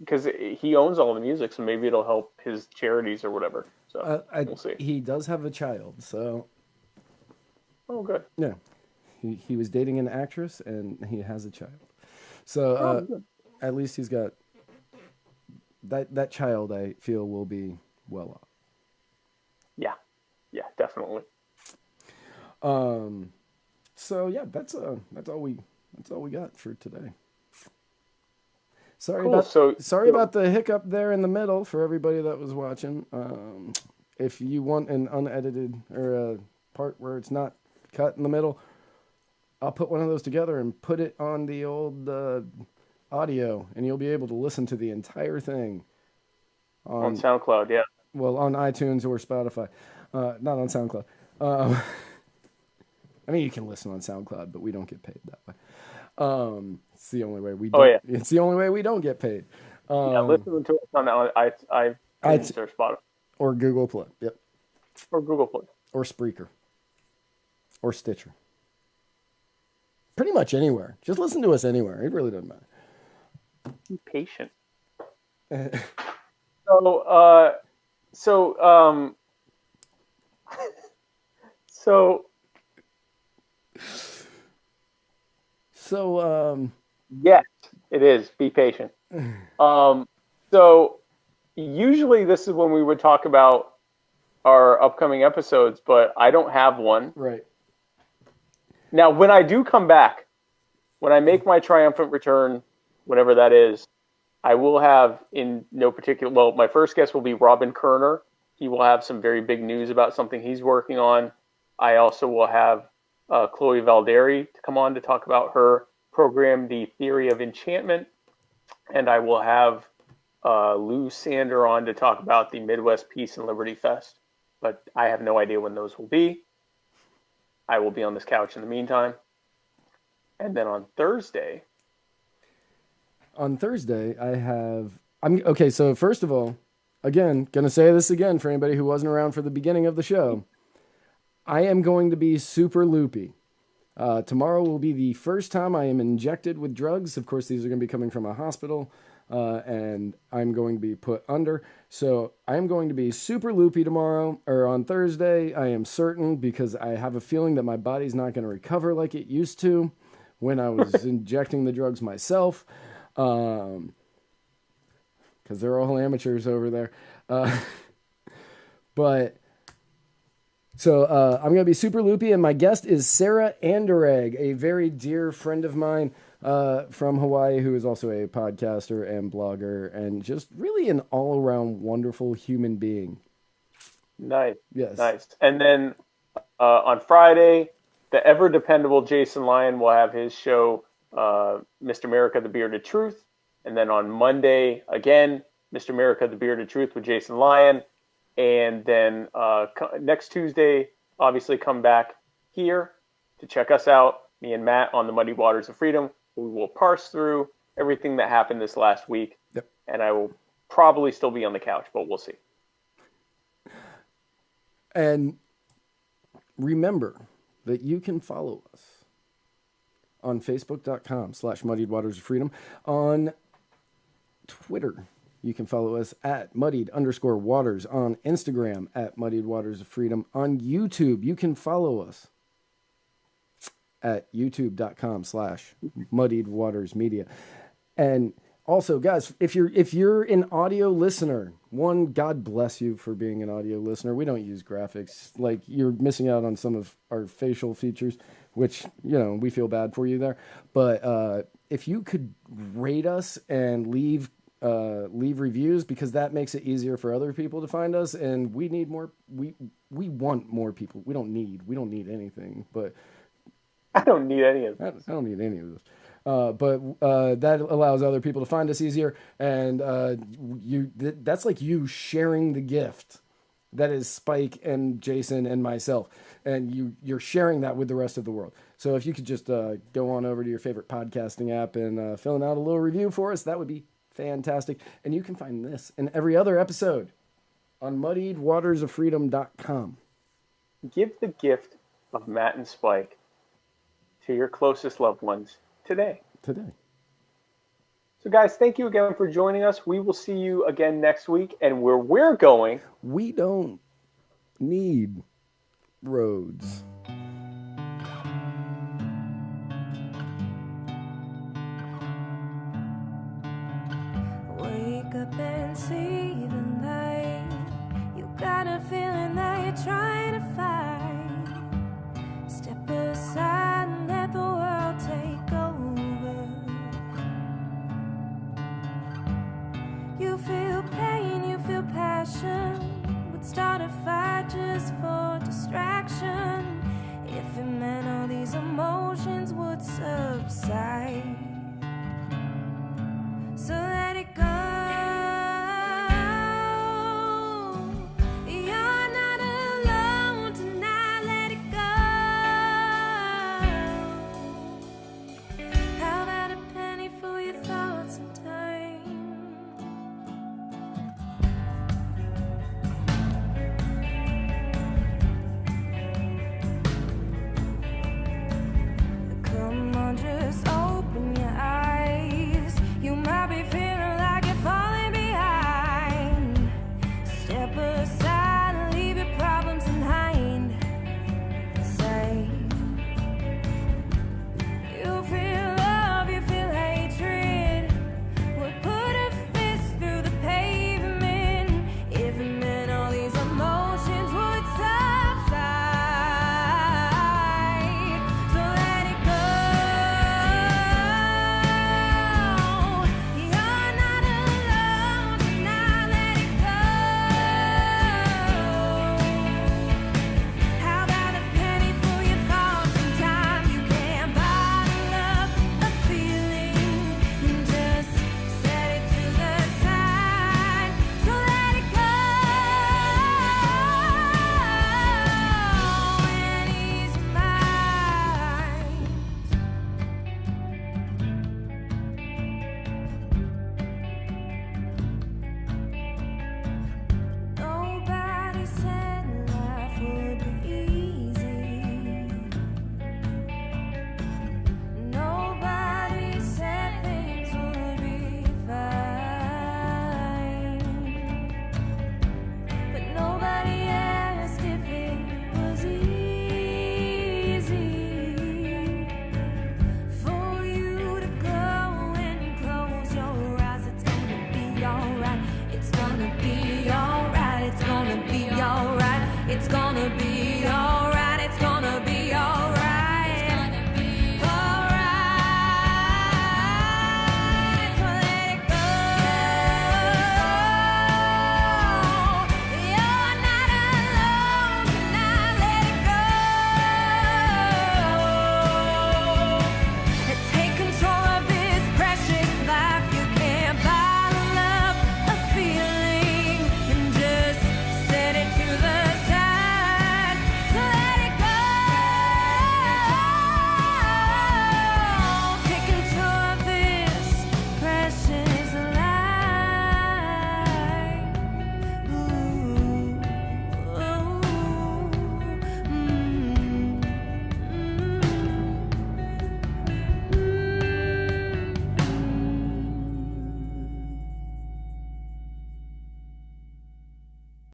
because he owns all the music, so maybe it'll help his charities or whatever. So we'll see. He does have a child, so Oh, good. yeah. He was dating an actress, and he has a child. So Good. at least he's got that child. I feel will be well off. Yeah, definitely. So yeah, that's all we got for today. Sorry Cool. about the hiccup there in the middle for everybody that was watching. If you want an unedited or a part where it's not cut in the middle, I'll put one of those together and put it on the old audio, and you'll be able to listen to the entire thing on SoundCloud. Yeah. well, on iTunes or Spotify, not on SoundCloud. I mean, you can listen on SoundCloud, but we don't get paid that way. It's the only way we. Oh, yeah. It's the only way we don't get paid. Yeah, listen to it on iTunes or Spotify Or Google Play. Yep. or Google Play. Or Spreaker. Or Stitcher. Pretty much anywhere. Just listen to us anywhere. It really doesn't matter. Be patient. So yes, it is. Be patient. So usually this is when we would talk about our upcoming episodes, but I don't have one. Right. Now, when I do come back, when I make my triumphant return, whatever that is, I will have in no particular. Well, my first guest will be Robin Kerner. He will have some very big news about something he's working on. I also will have Chloe Valderi to come on to talk about her program, The Theory of Enchantment. And I will have Lou Sander on to talk about the Midwest Peace and Liberty Fest. But I have no idea when those will be. I will be on this couch in the meantime. And then on Thursday, okay, so first of all, again, going to say this again for anybody who wasn't around for the beginning of the show. I am going to be super loopy. Tomorrow will be the first time I am injected with drugs. Of course, these are going to be coming from a hospital, and I'm going to be put under. So I'm going to be super loopy tomorrow, or on Thursday, I am certain, because I have a feeling that my body's not going to recover like it used to when I was injecting the drugs myself, because they're all amateurs over there. So I'm going to be super loopy, and my guest is Sarah Anderegg, a very dear friend of mine from Hawaii, who is also a podcaster and blogger, and just really an all-around wonderful human being. nice. Yes. Nice. And then on Friday, the ever dependable Jason Lyon will have his show, Mr. America, The Bearded Truth. And then on Monday, again, Mr. America, The Bearded Truth with Jason Lyon. And then next Tuesday, obviously come back here to check us out, me and Matt, on the Muddy Waters of Freedom. We will parse through everything that happened this last week. Yep. And I will probably still be on the couch, but we'll see. And remember that you can follow us on Facebook.com/Muddied Waters of Freedom. On Twitter, you can follow us at Muddied_Waters. On Instagram, at Muddied Waters of Freedom. On YouTube, you can follow us at youtube.com/muddiedwatersmedia. And also, guys, if you're an audio listener, one, God bless you for being an audio listener. We don't use graphics. Like, you're missing out on some of our facial features, which, we feel bad for you there. But if you could rate us and leave reviews, because that makes it easier for other people to find us, and we need more. We want more people. We don't need anything, but I don't need any of this. I don't need any of this. But that allows other people to find us easier, and that's like you sharing the gift that is Spike and Jason and myself, and you're sharing that with the rest of the world. So if you could just go on over to your favorite podcasting app and fill out a little review for us, that would be fantastic. And you can find this and every other episode on muddiedwatersoffreedom.com. Give the gift of Matt and Spike to your closest loved ones today. So guys, thank you again for joining us. We will see you again next week, and where we're going, we don't need roads. Wake up and see the light. You got a feeling that you're trying to fight. Step aside and let the world take over. You feel pain, you feel passion.